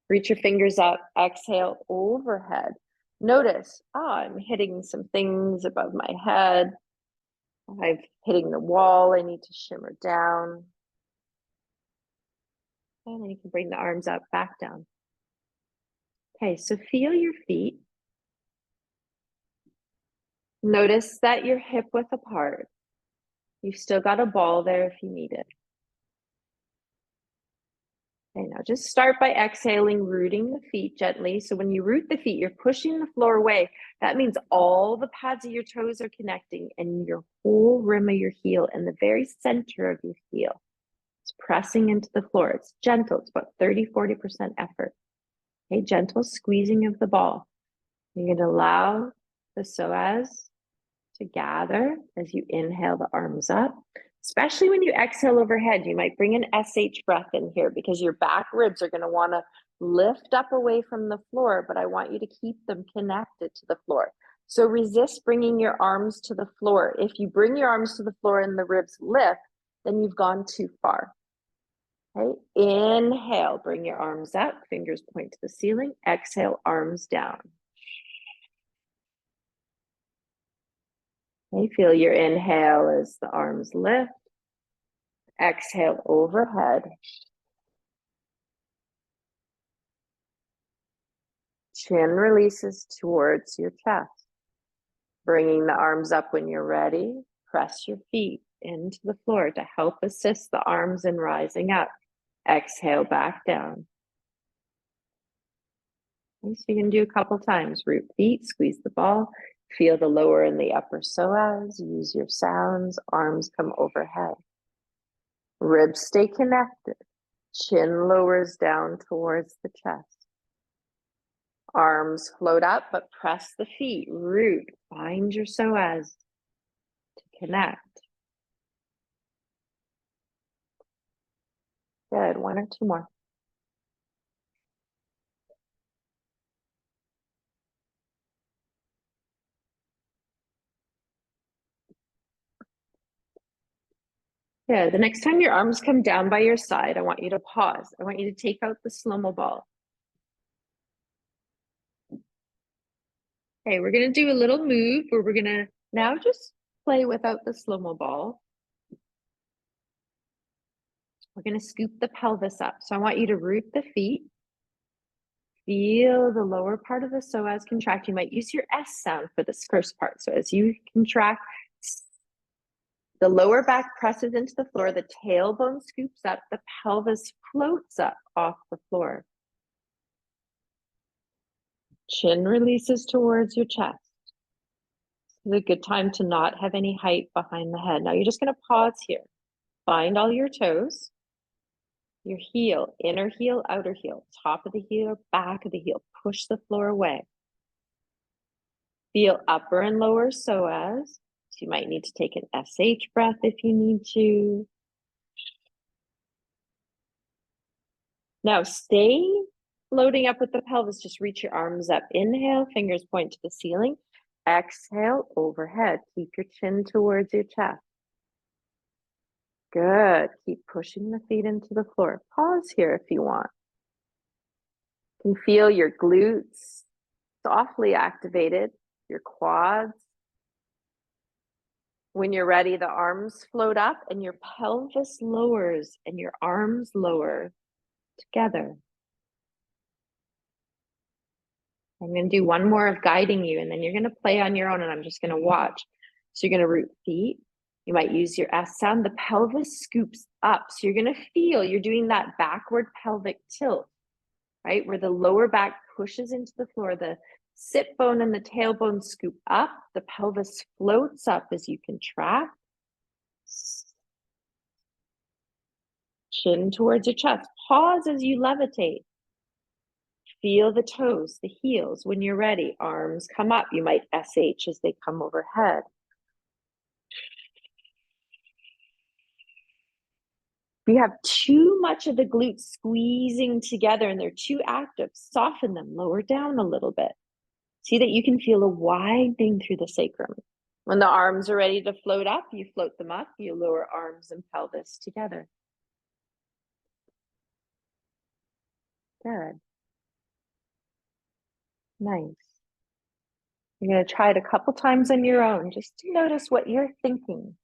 reach your fingers up, exhale, overhead. Notice, I'm hitting some things above my head. I'm hitting the wall. I need to shimmer down. And then you can bring the arms up, back down. Okay, so feel your feet. Notice that you're hip width apart. You've still got a ball there if you need it. Okay, now just start by exhaling, rooting the feet gently. So when you root the feet, you're pushing the floor away. That means all the pads of your toes are connecting and your whole rim of your heel and the very center of your heel is pressing into the floor. It's gentle. It's about 30-40% effort. Okay, gentle squeezing of the ball. You're going to allow the psoas to gather as you inhale the arms up. Especially when you exhale overhead, you might bring an SH breath in here because your back ribs are going to want to lift up away from the floor, but I want you to keep them connected to the floor. So resist bringing your arms to the floor. If you bring your arms to the floor and the ribs lift, then you've gone too far. Okay, inhale, bring your arms up, fingers point to the ceiling. Exhale, arms down. Okay, feel your inhale as the arms lift. Exhale overhead. Chin releases towards your chest. Bringing the arms up when you're ready. Press your feet into the floor to help assist the arms in rising up. Exhale back down. Okay, so you can do a couple times. Root feet, squeeze the ball. Feel the lower and the upper psoas. Use your sounds. Arms come overhead. Ribs stay connected. Chin lowers down towards the chest. Arms float up, but press the feet. Root. Find your psoas to connect. Good. One or two more. Yeah, the next time your arms come down by your side, I want you to pause. I want you to take out the slow-mo ball. Okay, we're going to do a little move where we're going to now just play without the slow-mo ball. We're going to scoop the pelvis up. So I want you to root the feet. Feel the lower part of the psoas contract. You might use your S sound for this first part. So as you contract, the lower back presses into the floor, the tailbone scoops up, the pelvis floats up off the floor. Chin releases towards your chest. This is a good time to not have any height behind the head. Now you're just going to pause here. Find all your toes. Your heel, inner heel, outer heel, top of the heel, back of the heel. Push the floor away. Feel upper and lower psoas. You might need to take an SH breath if you need to. Now stay floating up with the pelvis. Just reach your arms up. Inhale, fingers point to the ceiling. Exhale, overhead. Keep your chin towards your chest. Good. Keep pushing the feet into the floor. Pause here if you want. You can feel your glutes softly activated, your quads. When you're ready, the arms float up and your pelvis lowers and your arms lower together. I'm going to do one more of guiding you, and then you're going to play on your own, and I'm just going to watch. So you're going to root feet. You might use your S sound. The pelvis scoops up. So you're going to feel you're doing that backward pelvic tilt, right? Where the lower back pushes into the floor. The sit bone and the tailbone scoop up. The pelvis floats up as you contract. Chin towards your chest. Pause as you levitate. Feel the toes, the heels. When you're ready, arms come up. You might SH as they come overhead. If you have too much of the glutes squeezing together and they're too active, soften them, lower down a little bit. See that you can feel a widening through the sacrum. When the arms are ready to float up, you float them up. You lower arms and pelvis together. Good. Nice. You're going to try it a couple times on your own, just to notice what you're thinking.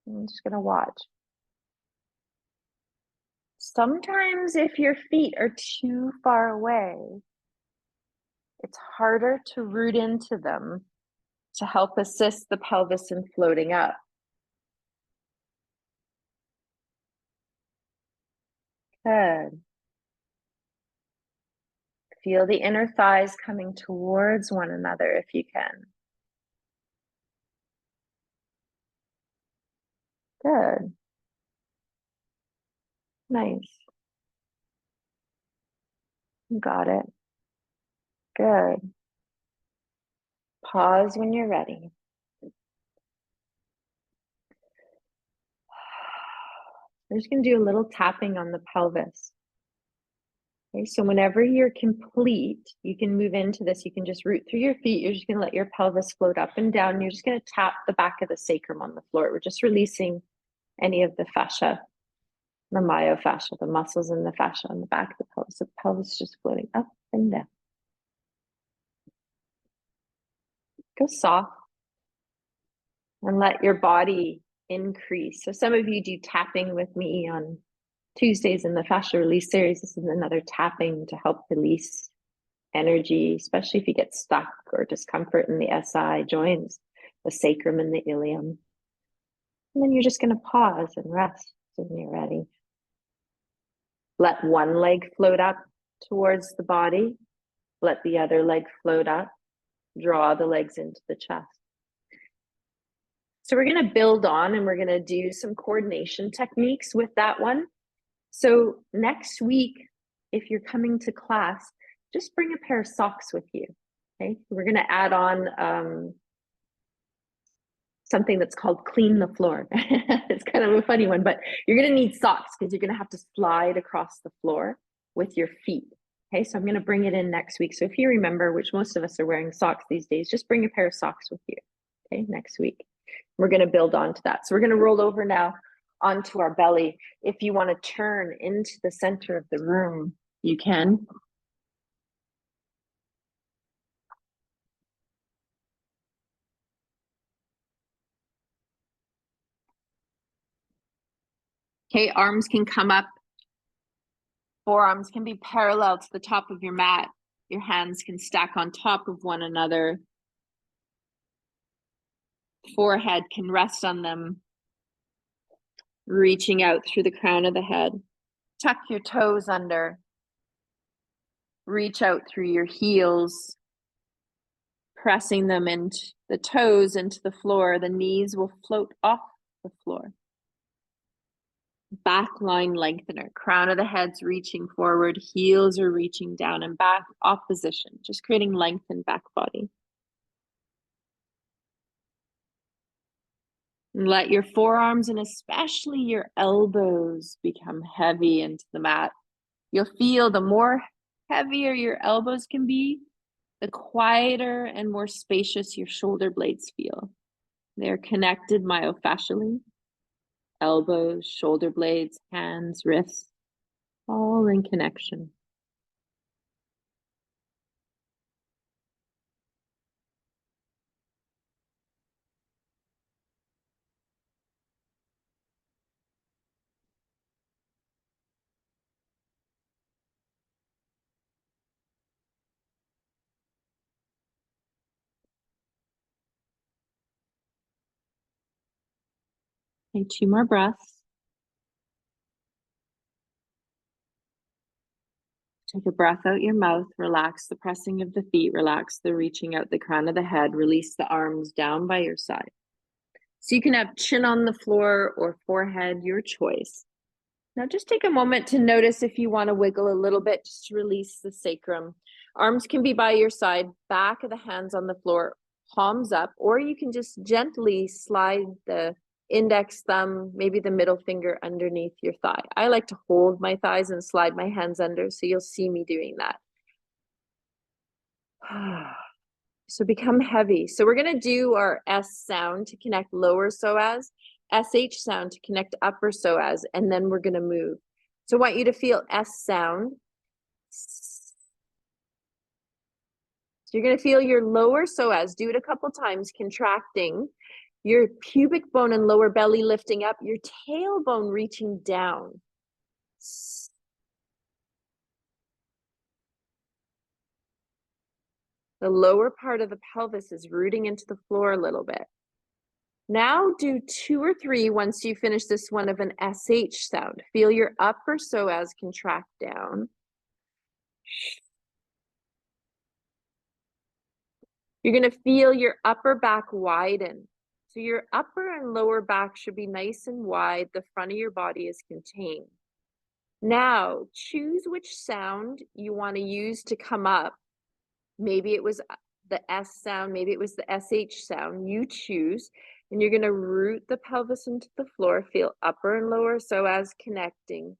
I'm just going to watch. Sometimes if your feet are too far away, it's harder to root into them to help assist the pelvis in floating up. Good. Feel the inner thighs coming towards one another if you can. Good. Nice. You got it. Good. Pause when you're ready. We're just going to do a little tapping on the pelvis. Okay, so whenever you're complete, you can move into this. You can just root through your feet. You're just going to let your pelvis float up and down. You're just going to tap the back of the sacrum on the floor. We're just releasing any of the fascia, the myofascia, the muscles in the fascia on the back of the pelvis. The pelvis is just floating up and down. Go soft and let your body increase. So some of you do tapping with me on Tuesdays in the fascia release series. This is another tapping to help release energy, especially if you get stuck or discomfort in the SI joints, the sacrum and the ilium. And then you're just going to pause and rest when you're ready. Let one leg float up towards the body. Let the other leg float up. Draw the legs into the chest. So we're going to build on and we're going to do some coordination techniques with that one. So next week, if you're coming to class, just bring a pair of socks with you. Okay, we're going to add on something that's called clean the floor. It's kind of a funny one, but you're going to need socks because you're going to have to slide across the floor with your feet. Okay, so I'm going to bring it in next week. So if you remember, which most of us are wearing socks these days, just bring a pair of socks with you. Okay, next week. We're going to build on to that. So we're going to roll over now onto our belly. If you want to turn into the center of the room, you can. Okay, arms can come up. Forearms can be parallel to the top of your mat. Your hands can stack on top of one another. Forehead can rest on them, reaching out through the crown of the head. Tuck your toes under. Reach out through your heels, pressing them into the toes into the floor. The knees will float off the floor. Back line lengthener. Crown of the head's reaching forward. Heels are reaching down and back. Opposition. Just creating lengthened back body. And let your forearms and especially your elbows become heavy into the mat. You'll feel the more heavier your elbows can be, the quieter and more spacious your shoulder blades feel. They're connected myofascially, elbows, shoulder blades, hands, wrists, all in connection. Take 2 more breaths. Take a breath out your mouth, relax the pressing of the feet, relax the reaching out the crown of the head, release the arms down by your side. So you can have chin on the floor or forehead, your choice. Now just take a moment to notice if you want to wiggle a little bit, just to release the sacrum. Arms can be by your side, back of the hands on the floor, palms up, or you can just gently slide the index thumb, maybe the middle finger underneath your thigh. I like to hold my thighs and slide my hands under, so you'll see me doing that. So become heavy. So we're going to do our S sound to connect lower psoas, SH sound to connect upper psoas, and then we're going to move. So I want you to feel S sound. So you're going to feel your lower psoas. Do it a couple times, contracting. Your pubic bone and lower belly lifting up, your tailbone reaching down. The lower part of the pelvis is rooting into the floor a little bit. Now do 2 or 3 once you finish this one of an SH sound. Feel your upper psoas contract down. You're going to feel your upper back widen. So your upper and lower back should be nice and wide. The front of your body is contained. Now choose which sound you want to use to come up. Maybe it was the S sound, maybe it was the SH sound. You choose. And you're going to root the pelvis into the floor, feel upper and lower psoas connecting,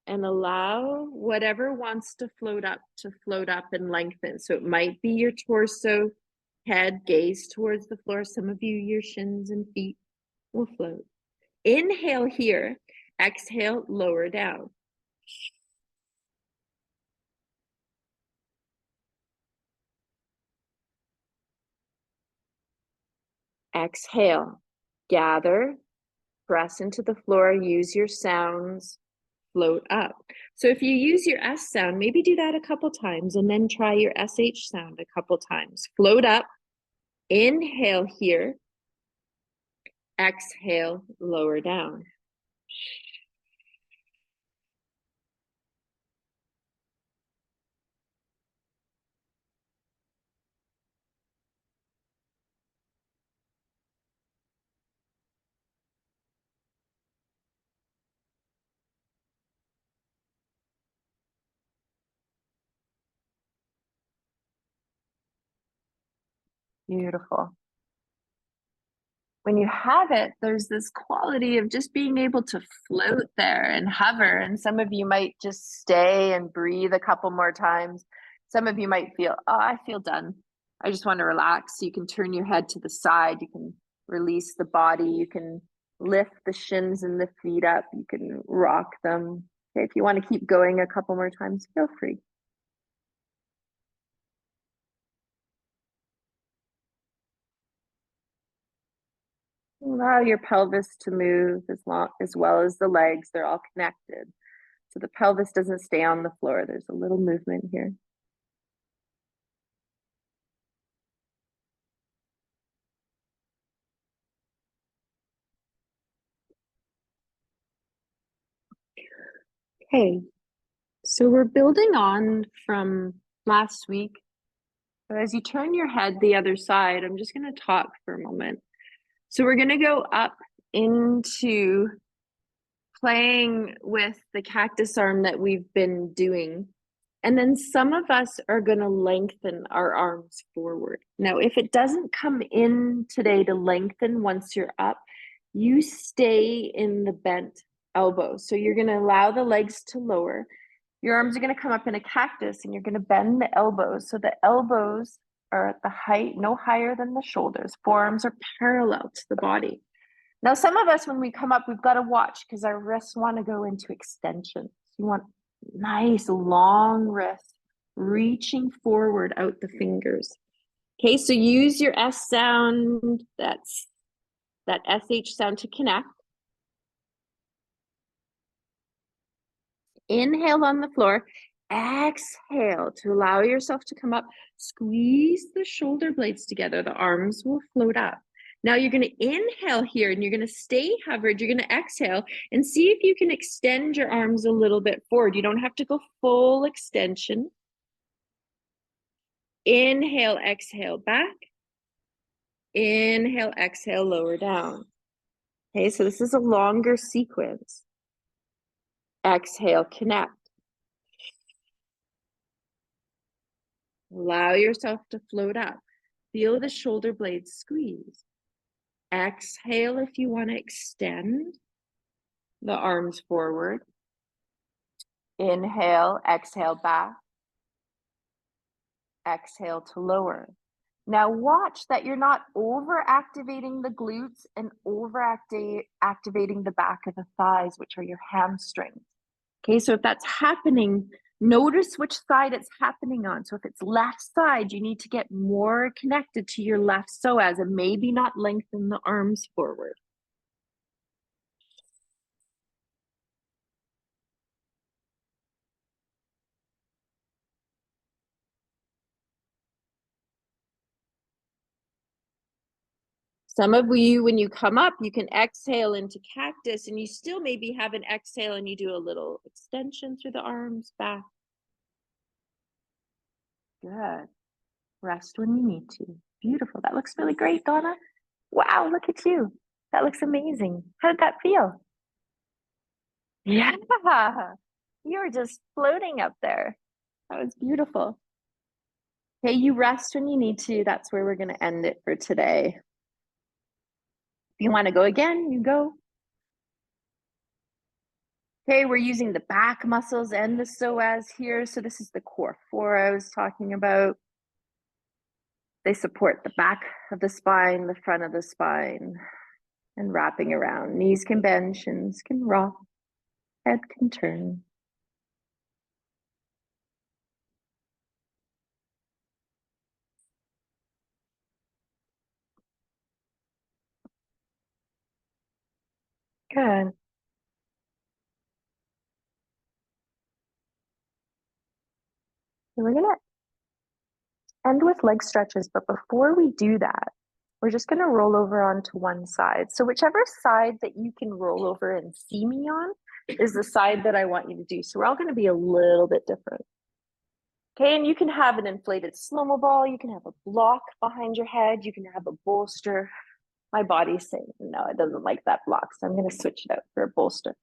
and allow whatever wants to float up and lengthen. So it might be your torso, head, gaze towards the floor. Some of you, your shins and feet will float. Inhale here, exhale, lower down. Exhale, gather, press into the floor, use your sounds, float up. So if you use your S sound, maybe do that a couple times and then try your SH sound a couple times. Float up, inhale here, exhale, lower down. Beautiful. When you have it, there's this quality of just being able to float there and hover. And some of you might just stay and breathe a couple more times. Some of you might feel, oh, I feel done. I just want to relax. So you can turn your head to the side. You can release the body. You can lift the shins and the feet up. You can rock them. Okay, if you want to keep going a couple more times, feel free. Allow your pelvis to move as well as the legs. They're all connected. So the pelvis doesn't stay on the floor. There's a little movement here. Okay, so we're building on from last week. So as you turn your head the other side, I'm just going to talk for a moment. So we're going to go up into playing with the cactus arm that we've been doing. And then some of us are going to lengthen our arms forward. Now, if it doesn't come in today to lengthen once you're up, You stay in the bent elbow. So you're going to allow the legs to lower. Your arms are going to come up in a cactus and you're going to bend the elbows. So the elbows are at the height, no higher than the shoulders. Forearms are parallel to the body. Now, some of us, when we come up, we've got to watch because our wrists want to go into extension. So you want nice long wrists reaching forward out the fingers. Okay, so use your S sound, that's that SH sound to connect. Inhale on the floor. Exhale to allow yourself to come up. Squeeze the shoulder blades together. The arms will float up. Now you're going to inhale here and you're going to stay hovered. You're going to exhale and see if you can extend your arms a little bit forward. You don't have to go full extension. Inhale, exhale, back. Inhale, exhale, lower down. Okay, so this is a longer sequence. Exhale, connect. Allow yourself to float up. Feel the shoulder blades squeeze. Exhale if you want to extend the arms forward. Inhale, exhale back. Exhale to lower. Now watch that you're not over-activating the glutes and over-activating the back of the thighs, which are your hamstrings. Okay, so if that's happening, notice which side it's happening on. So if it's left side, you need to get more connected to your left psoas and maybe not lengthen the arms forward. Some of you, when you come up, you can exhale into cactus and you still maybe have an exhale and you do a little extension through the arms back. Good. Rest when you need to. Beautiful. That looks really great, Donna. Wow, look at you. That looks amazing. How did that feel? Yeah. You were just floating up there. That was beautiful. Okay, you rest when you need to. That's where we're going to end it for today. If you want to go again, you go. Okay, we're using the back muscles and the psoas here. So this is the core four I was talking about. They support the back of the spine, the front of the spine, and wrapping around. Knees can bend, shins can rock, head can turn. Good. So we're gonna end with leg stretches, but before we do that, we're just gonna roll over onto one side. So whichever side that you can roll over and see me on is the side that I want you to do. So we're all gonna be a little bit different. Okay, and you can have an inflated slow-mo ball, you can have a block behind your head, you can have a bolster. My body's saying, no, it doesn't like that block, so I'm gonna switch it out for a bolster.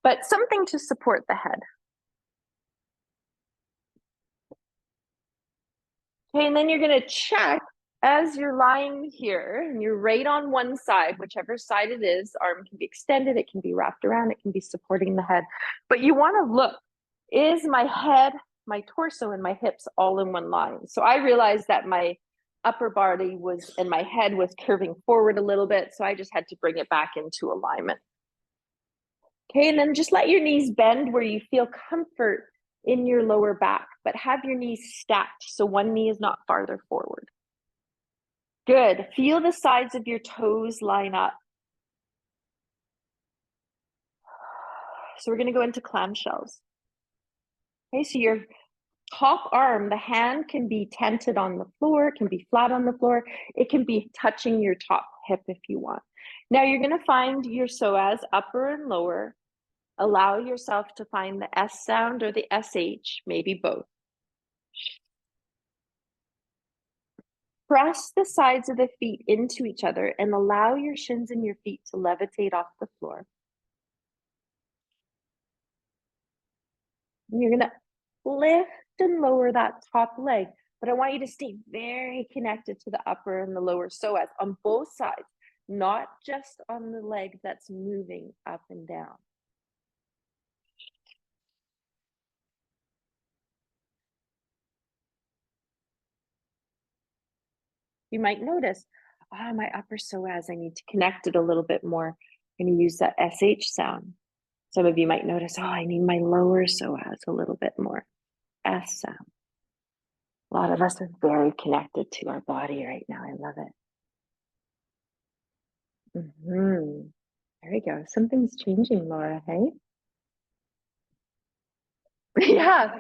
But something to support the head. Okay, and then you're gonna check as you're lying here and you're right on one side, whichever side it is, arm can be extended, it can be wrapped around, it can be supporting the head. But you wanna look, is my head, my torso, and my hips all in one line? So I realized that my upper body was, and my head was curving forward a little bit, so I just had to bring it back into alignment. Okay, and then just let your knees bend where you feel comfort in your lower back, but have your knees stacked so one knee is not farther forward. Good. Feel the sides of your toes line up. So we're going to go into clamshells. Okay, so your top arm, the hand can be tented on the floor, it can be flat on the floor, it can be touching your top hip if you want. Now you're going to find your psoas, upper and lower. Allow yourself to find the S sound or the SH, maybe both. Press the sides of the feet into each other and allow your shins and your feet to levitate off the floor. And you're going to lift and lower that top leg, but I want you to stay very connected to the upper and the lower psoas on both sides. not just on the leg that's moving up and down. You might notice, my upper psoas, I need to connect it a little bit more. I'm going to use that SH sound. Some of you might notice, I need my lower psoas a little bit more. S sound. A lot of us are very connected to our body right now. I love it. There we go. Something's changing, Laura, hey? Yeah.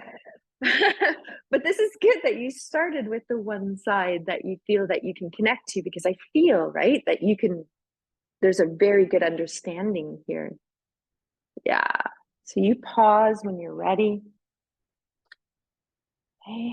But this is good that you started with the one side that you feel that you can connect to, because I feel, right, that you can, there's a very good understanding here. Yeah. So you pause when you're ready. Hey,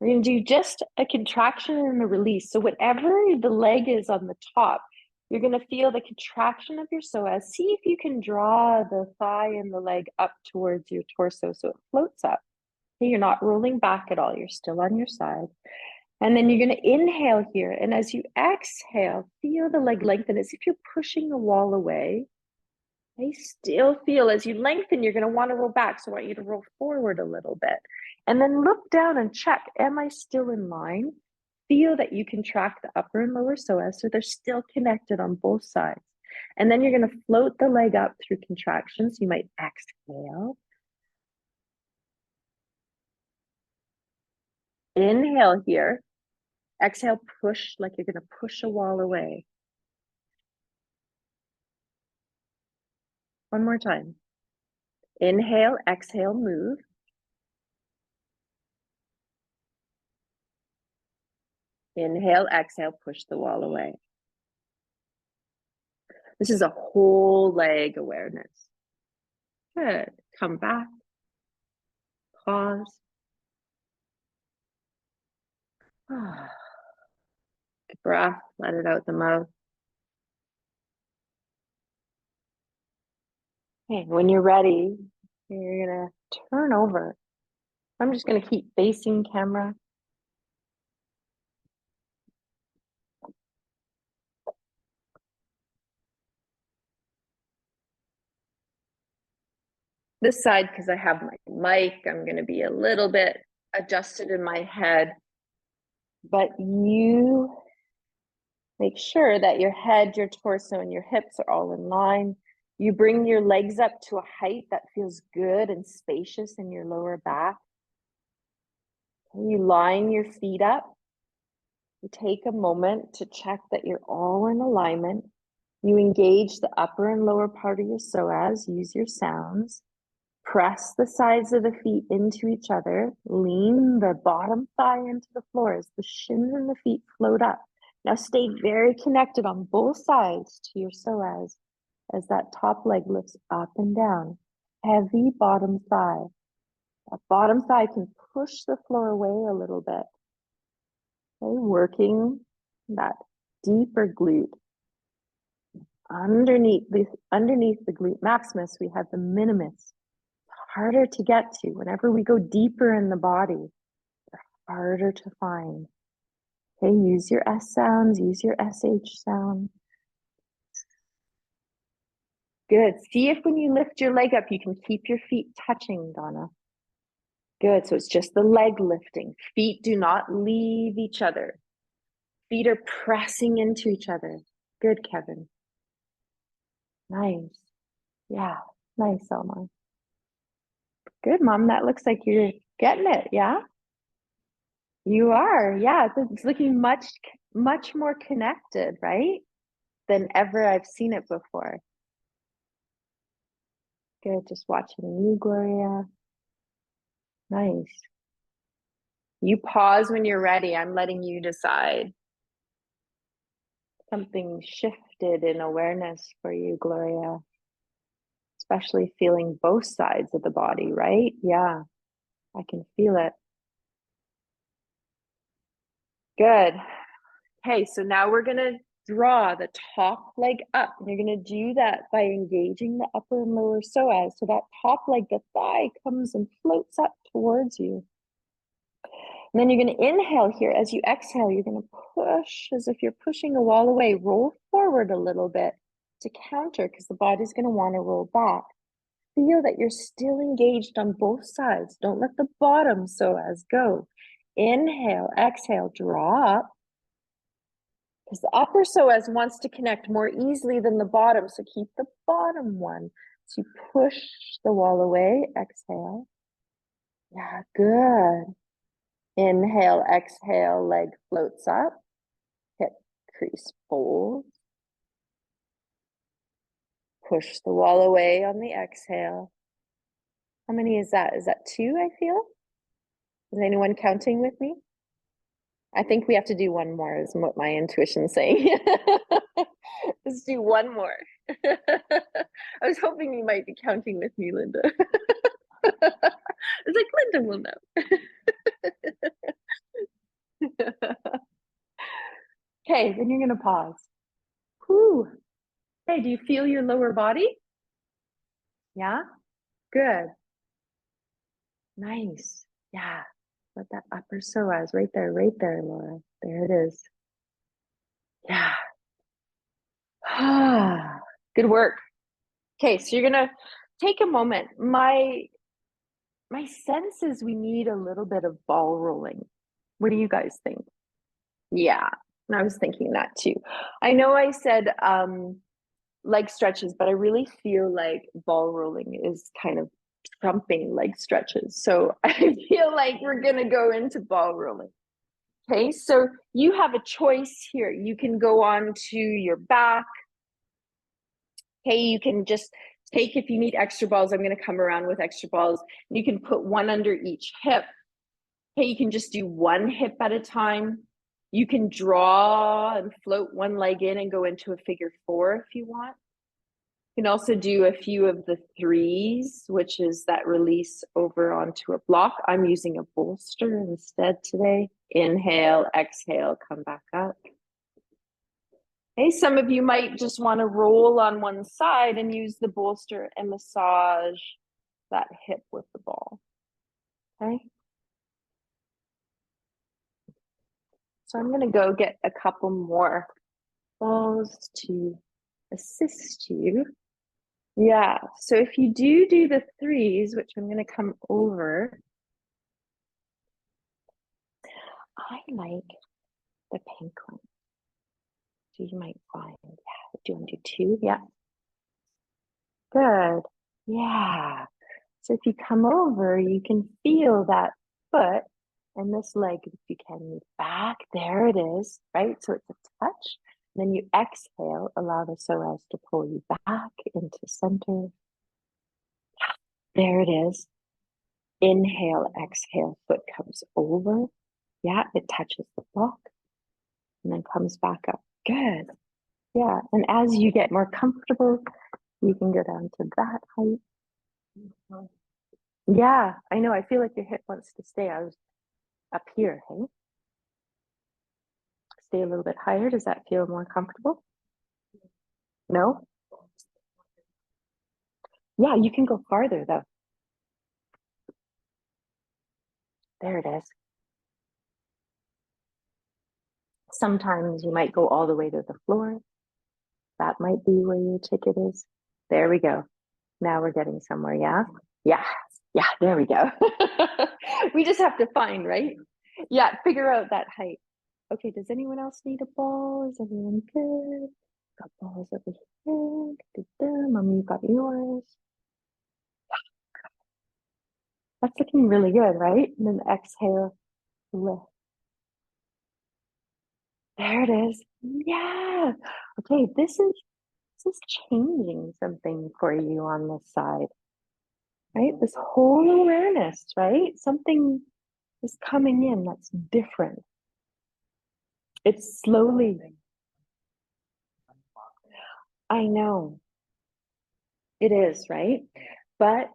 we're going to do just a contraction and a release. So whatever the leg is on the top, you're going to feel the contraction of your psoas. See if you can draw the thigh and the leg up towards your torso so it floats up. Okay, you're not rolling back at all. You're still on your side. And then you're going to inhale here. And as you exhale, feel the leg lengthen as if you're pushing the wall away. I still feel as you lengthen, you're going to want to roll back. So I want you to roll forward a little bit. And then look down and check, am I still in line? Feel that you contract the upper and lower psoas so they're still connected on both sides. And then you're going to float the leg up through contractions. You might exhale. Inhale here. Exhale, push like you're going to push a wall away. One more time. Inhale, exhale, move. Inhale, exhale, push the wall away. This is a whole leg awareness. Good. Come back. Pause. Good breath. Let it out the mouth. Okay, when you're ready, you're going to turn over. I'm just going to keep facing camera. This side, because I have my mic, I'm going to be a little bit adjusted in my head. But you make sure that your head, your torso, and your hips are all in line. You bring your legs up to a height that feels good and spacious in your lower back. You line your feet up. You take a moment to check that you're all in alignment. You engage the upper and lower part of your psoas. Use your sounds. Press the sides of the feet into each other. Lean the bottom thigh into the floor as the shins and the feet float up. Now stay very connected on both sides to your psoas as that top leg lifts up and down. Heavy bottom thigh. That bottom thigh can push the floor away a little bit. Okay, working that deeper glute. Underneath the glute maximus, we have the minimus. Harder to get to. Whenever we go deeper in the body, they're harder to find. Okay, use your S sounds, use your SH sound. Good. See if when you lift your leg up, you can keep your feet touching, Donna. Good. So it's just the leg lifting. Feet do not leave each other. Feet are pressing into each other. Good, Kevin. Nice. Yeah. Nice, Elma. Good, Mom. That looks like you're getting it. Yeah. You are. Yeah. It's looking much more connected, right? Than ever I've seen it before. Good. Just watching you, Gloria. Nice. You pause when you're ready. I'm letting you decide. Something shifted in awareness for you, Gloria. Especially feeling both sides of the body, right? Yeah, I can feel it. Good. Okay, so now we're going to draw the top leg up. And you're going to do that by engaging the upper and lower psoas. So that top leg, the thigh, comes and floats up towards you. And then you're going to inhale here. As you exhale, you're going to push as if you're pushing a wall away. Roll forward a little bit to counter because the body's going to want to roll back. Feel that you're still engaged on both sides. Don't let the bottom psoas go. Inhale, exhale, drop. Because the upper psoas wants to connect more easily than the bottom. So keep the bottom one. So you push the wall away. Exhale. Yeah, good. Inhale, exhale, leg floats up. Hip crease folds. Push the wall away on the exhale. How many is that? Is that 2, I feel? Is anyone counting with me? I think we have to do one more, is what my intuition's saying. Let's do one more. I was hoping you might be counting with me, Linda. I was like, Linda will know. Okay, then you're going to pause. Whew. Hey, do you feel your lower body? Yeah? Good. Nice. Yeah. Let that upper psoas right there, Laura. There it is. Yeah. Good work. Okay, so you're gonna take a moment. My sense is we need a little bit of ball rolling. What do you guys think? Yeah, and I was thinking that too. I know I said leg stretches, but I really feel like ball rolling is kind of trumping leg stretches. So I feel like we're gonna go into ball rolling. Okay, so you have a choice here. You can go on to your back. Okay, you can just take, if you need extra balls, I'm going to come around with extra balls. You can put one under each hip. Okay, you can just do one hip at a time. You can draw and float one leg in and go into a figure 4 if you want. You can also do a few of the 3s, which is that release over onto a block. I'm using a bolster instead today. Inhale, exhale, come back up. Okay, some of you might just want to roll on one side and use the bolster and massage that hip with the ball. Okay. So I'm going to go get a couple more balls to assist you. Yeah, so if you do the 3s, which I'm going to come over, I like the pink one. So you might find, yeah, do you want to do 2? Yeah. Good. Yeah. So if you come over, you can feel that foot and this leg, if you can move back, there it is, right? So it's a touch. Then you exhale, allow the psoas to pull you back into center. There it is. Inhale, exhale, foot comes over. Yeah, it touches the block and then comes back up. Good. Yeah, and as you get more comfortable, you can go down to that height. Yeah, I know. I feel like your hip wants to stay. I was up here, hey? Stay a little bit higher. Does that feel more comfortable? No? Yeah, you can go farther though. There it is. Sometimes you might go all the way to the floor. That might be where your ticket is. There we go. Now we're getting somewhere, yeah? Yeah, yeah, there we go. We just have to find, right? Yeah, figure out that height. Okay, does anyone else need a ball? Is everyone good? Got balls over here. Mommy, you got yours. That's looking really good, right? And then exhale, lift. There it is. Yeah. Okay, this is changing something for you on this side, right? This whole awareness, right? Something is coming in that's different. It's slowly. I know. It is, right? But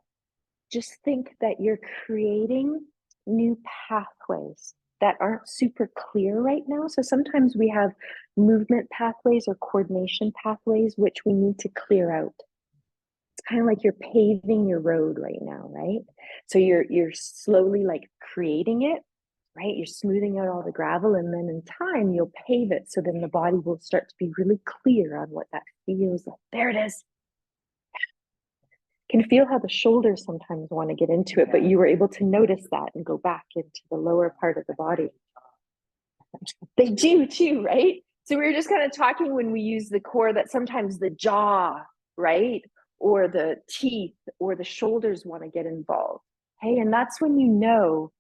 just think that you're creating new pathways that aren't super clear right now. So sometimes we have movement pathways or coordination pathways, which we need to clear out. It's kind of like you're paving your road right now, right? So you're slowly like creating it. right? You're smoothing out all the gravel, and then in time, you'll pave it. So then the body will start to be really clear on what that feels like. There it is. Can feel how the shoulders sometimes want to get into it, but you were able to notice that and go back into the lower part of the body. They do too, right? So we were just kind of talking when we use the core that sometimes the jaw, right? Or the teeth or the shoulders want to get involved. Hey, and that's when you know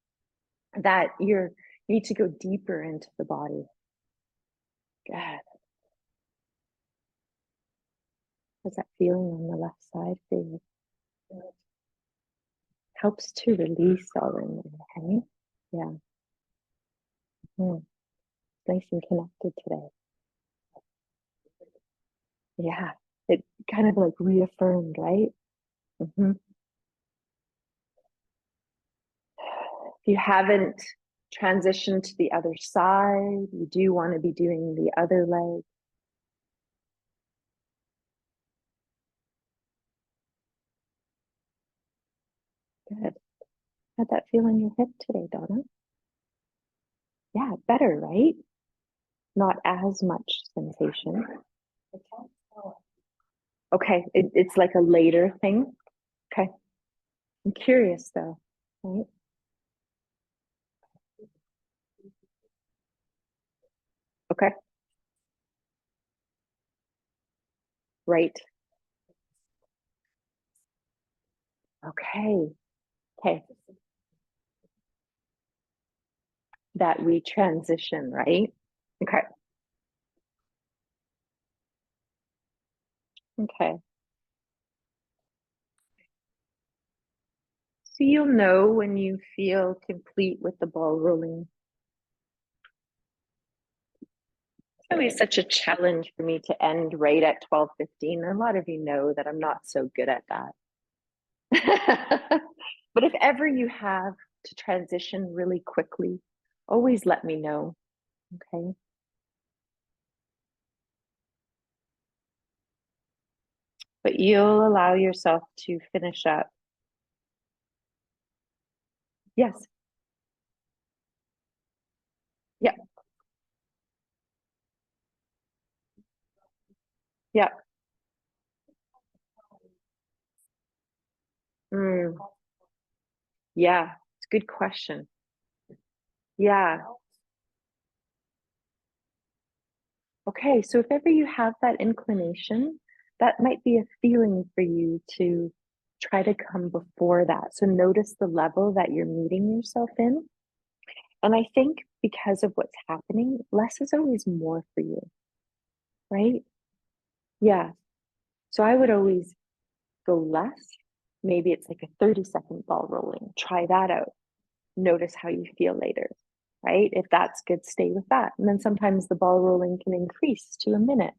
that you need to go deeper into the body. Good. How's that feeling on the left side for you? Helps to release all in there, okay? Yeah. Nice and connected today. Yeah. It kind of like reaffirmed, right? Mm-hmm. If you haven't transitioned to the other side, you do want to be doing the other leg. Good. How'd that feel in your hip today, Donna? Yeah, better, right? Not as much sensation. Okay, it's like a later thing. Okay. I'm curious though, right? Okay, right. Okay, okay. That we transition, right? Okay, okay. So you'll know when you feel complete with the ball rolling. It's always such a challenge for me to end right at 12:15. A lot of you know that I'm not so good at that. But if ever you have to transition really quickly, always let me know. Okay. But you'll allow yourself to finish up. Yes. Yeah. Yeah. Mm, yeah. It's a good question. Yeah. Okay. So if ever you have that inclination, that might be a feeling for you to try to come before that. So notice the level that you're meeting yourself in. And I think because of what's happening, less is always more for you, right? Yeah. So I would always go less. Maybe it's like a 30-second ball rolling. Try that out. Notice how you feel later, right? If that's good, stay with that. And then sometimes the ball rolling can increase to a minute.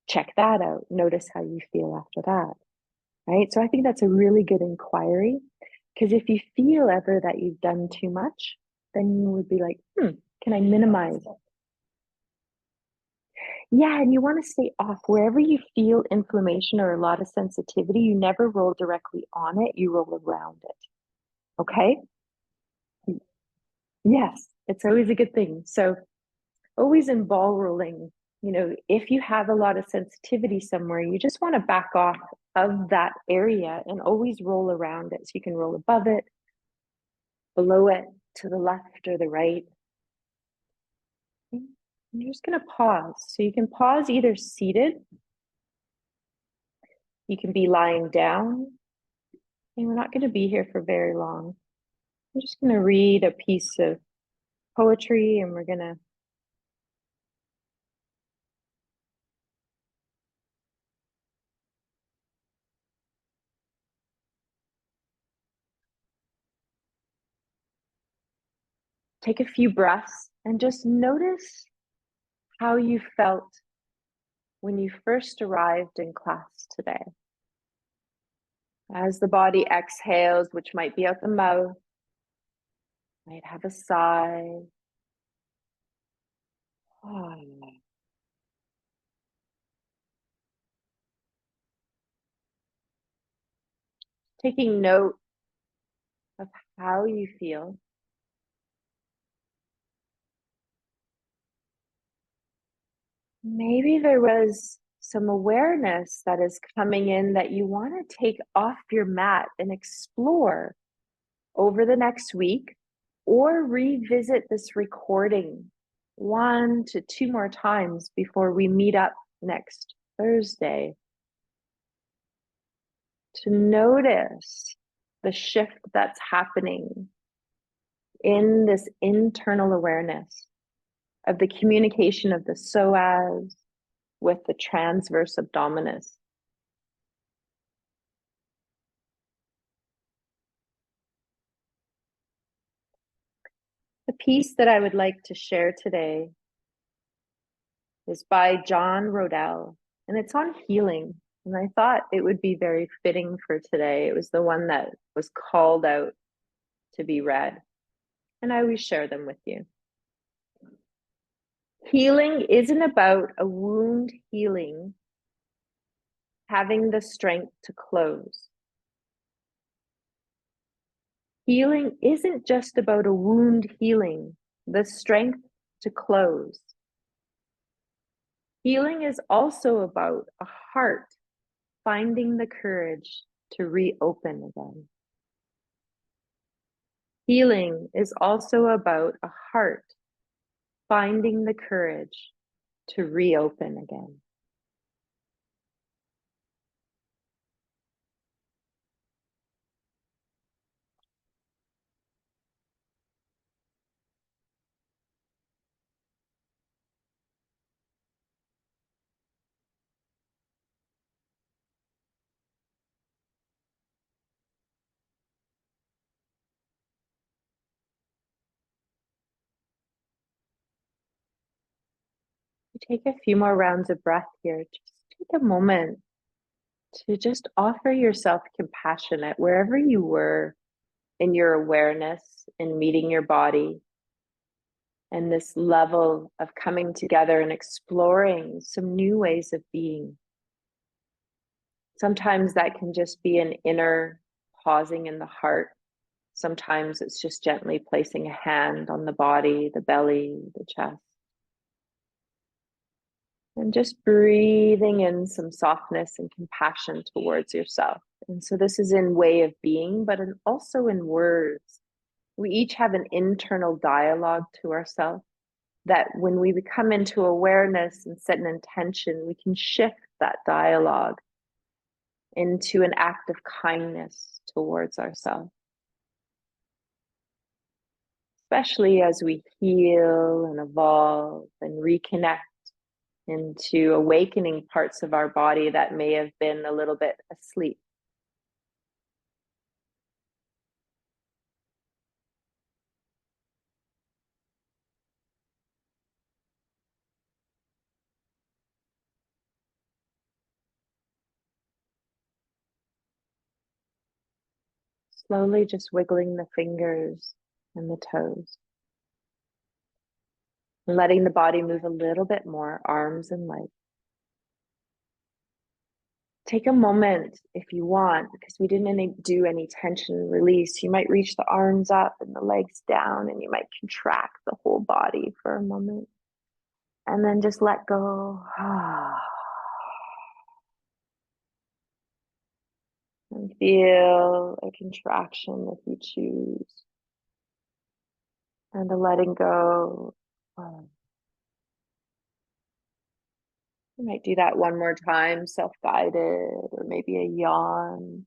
Check that out. Notice how you feel after that, right? So I think that's a really good inquiry because if you feel ever that you've done too much, then you would be like, can I minimize? Yeah, and you want to stay off wherever you feel inflammation or a lot of sensitivity. You never roll directly on it, you roll around it. Okay? Yes, it's always a good thing. So, always in ball rolling, if you have a lot of sensitivity somewhere, you just want to back off of that area and always roll around it. So, you can roll above it, below it, to the left or the right. You're just going to pause. So, you can pause either seated, you can be lying down, and we're not going to be here for very long. I'm just going to read a piece of poetry and we're going to take a few breaths and just notice how you felt when you first arrived in class today. As the body exhales, which might be out the mouth, might have a sigh. Taking note of how you feel. Maybe there was some awareness that is coming in that you want to take off your mat and explore over the next week, or revisit this recording 1 to 2 more times before we meet up next Thursday, to notice the shift that's happening in this internal awareness of the communication of the psoas with the transverse abdominis. The piece that I would like to share today is by John Rodell, and it's on healing. And I thought it would be very fitting for today. It was the one that was called out to be read, and I always share them with you. Healing isn't about a wound healing, having the strength to close. Healing isn't just about a wound healing, the strength to close. Healing is also about a heart finding the courage to reopen again. Healing is also about a heart finding the courage to reopen again. Take a few more rounds of breath here. Just take a moment to just offer yourself compassion at wherever you were in your awareness in meeting your body, and this level of coming together and exploring some new ways of being. Sometimes that can just be an inner pausing in the heart. Sometimes it's just gently placing a hand on the body, the belly, the chest. And just breathing in some softness and compassion towards yourself. And so this is in way of being, but also in words. We each have an internal dialogue to ourselves that when we come into awareness and set an intention, we can shift that dialogue into an act of kindness towards ourselves. Especially as we heal and evolve and reconnect into awakening parts of our body that may have been a little bit asleep. Slowly just wiggling the fingers and the toes. And letting the body move a little bit more, arms and legs. Take a moment if you want, because we didn't do any tension release. You might reach the arms up and the legs down, and you might contract the whole body for a moment. And then just let go. And feel a contraction if you choose. And a letting go. You might do that one more time, self-guided, or maybe a yawn.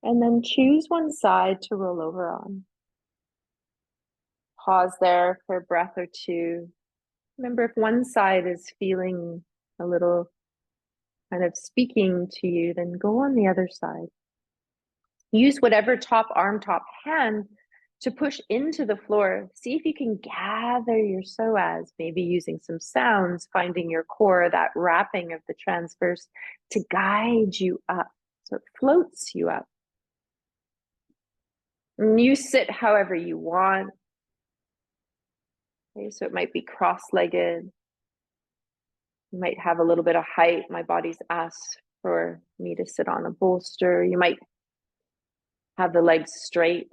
And then choose one side to roll over on. Pause there for a breath or two. Remember, if one side is feeling a little kind of speaking to you, then go on the other side. Use whatever top arm, top hand to push into the floor. See if you can gather your psoas, maybe using some sounds, finding your core, that wrapping of the transverse to guide you up. So it floats you up. And you sit however you want. Okay, so it might be cross-legged. You might have a little bit of height. My body's asked for me to sit on a bolster. You might have the legs straight.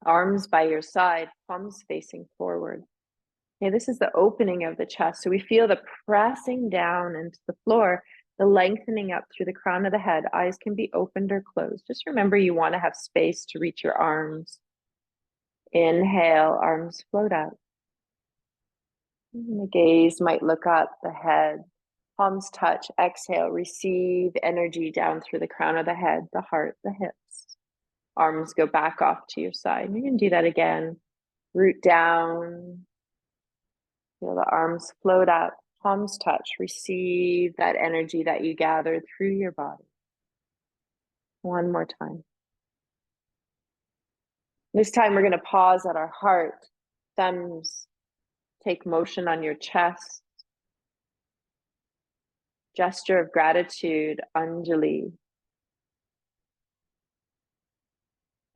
Arms by your side, palms facing forward. Okay, this is the opening of the chest. So we feel the pressing down into the floor, the lengthening up through the crown of the head. Eyes can be opened or closed. Just remember you want to have space to reach your arms. Inhale, arms float out. And the gaze might look up, the head, palms touch. Exhale, receive energy down through the crown of the head, the heart, the hips. Arms go back off to your side. You can do that again. Root down. Feel the arms float up, palms touch. Receive that energy that you gathered through your body. One more time. This time we're going to pause at our heart. Thumbs take motion on your chest. Gesture of gratitude, Anjali.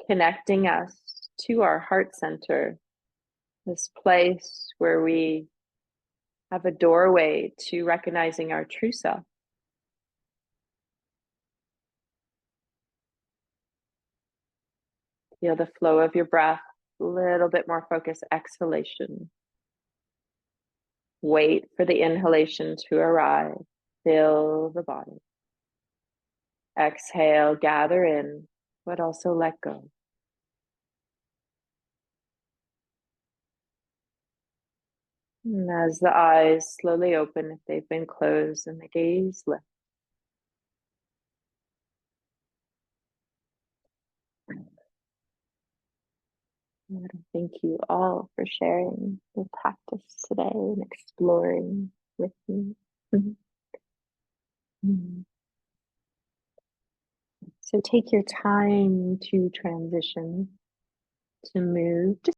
Connecting us to our heart center. This place where we have a doorway to recognizing our true self. Feel the flow of your breath, a little bit more focus, exhalation. Wait for the inhalation to arrive. Fill the body. Exhale, gather in, but also let go. And as the eyes slowly open, if they've been closed, and the gaze lifts. I want to thank you all for sharing the practice today and exploring with me. So take your time to transition, to move. Just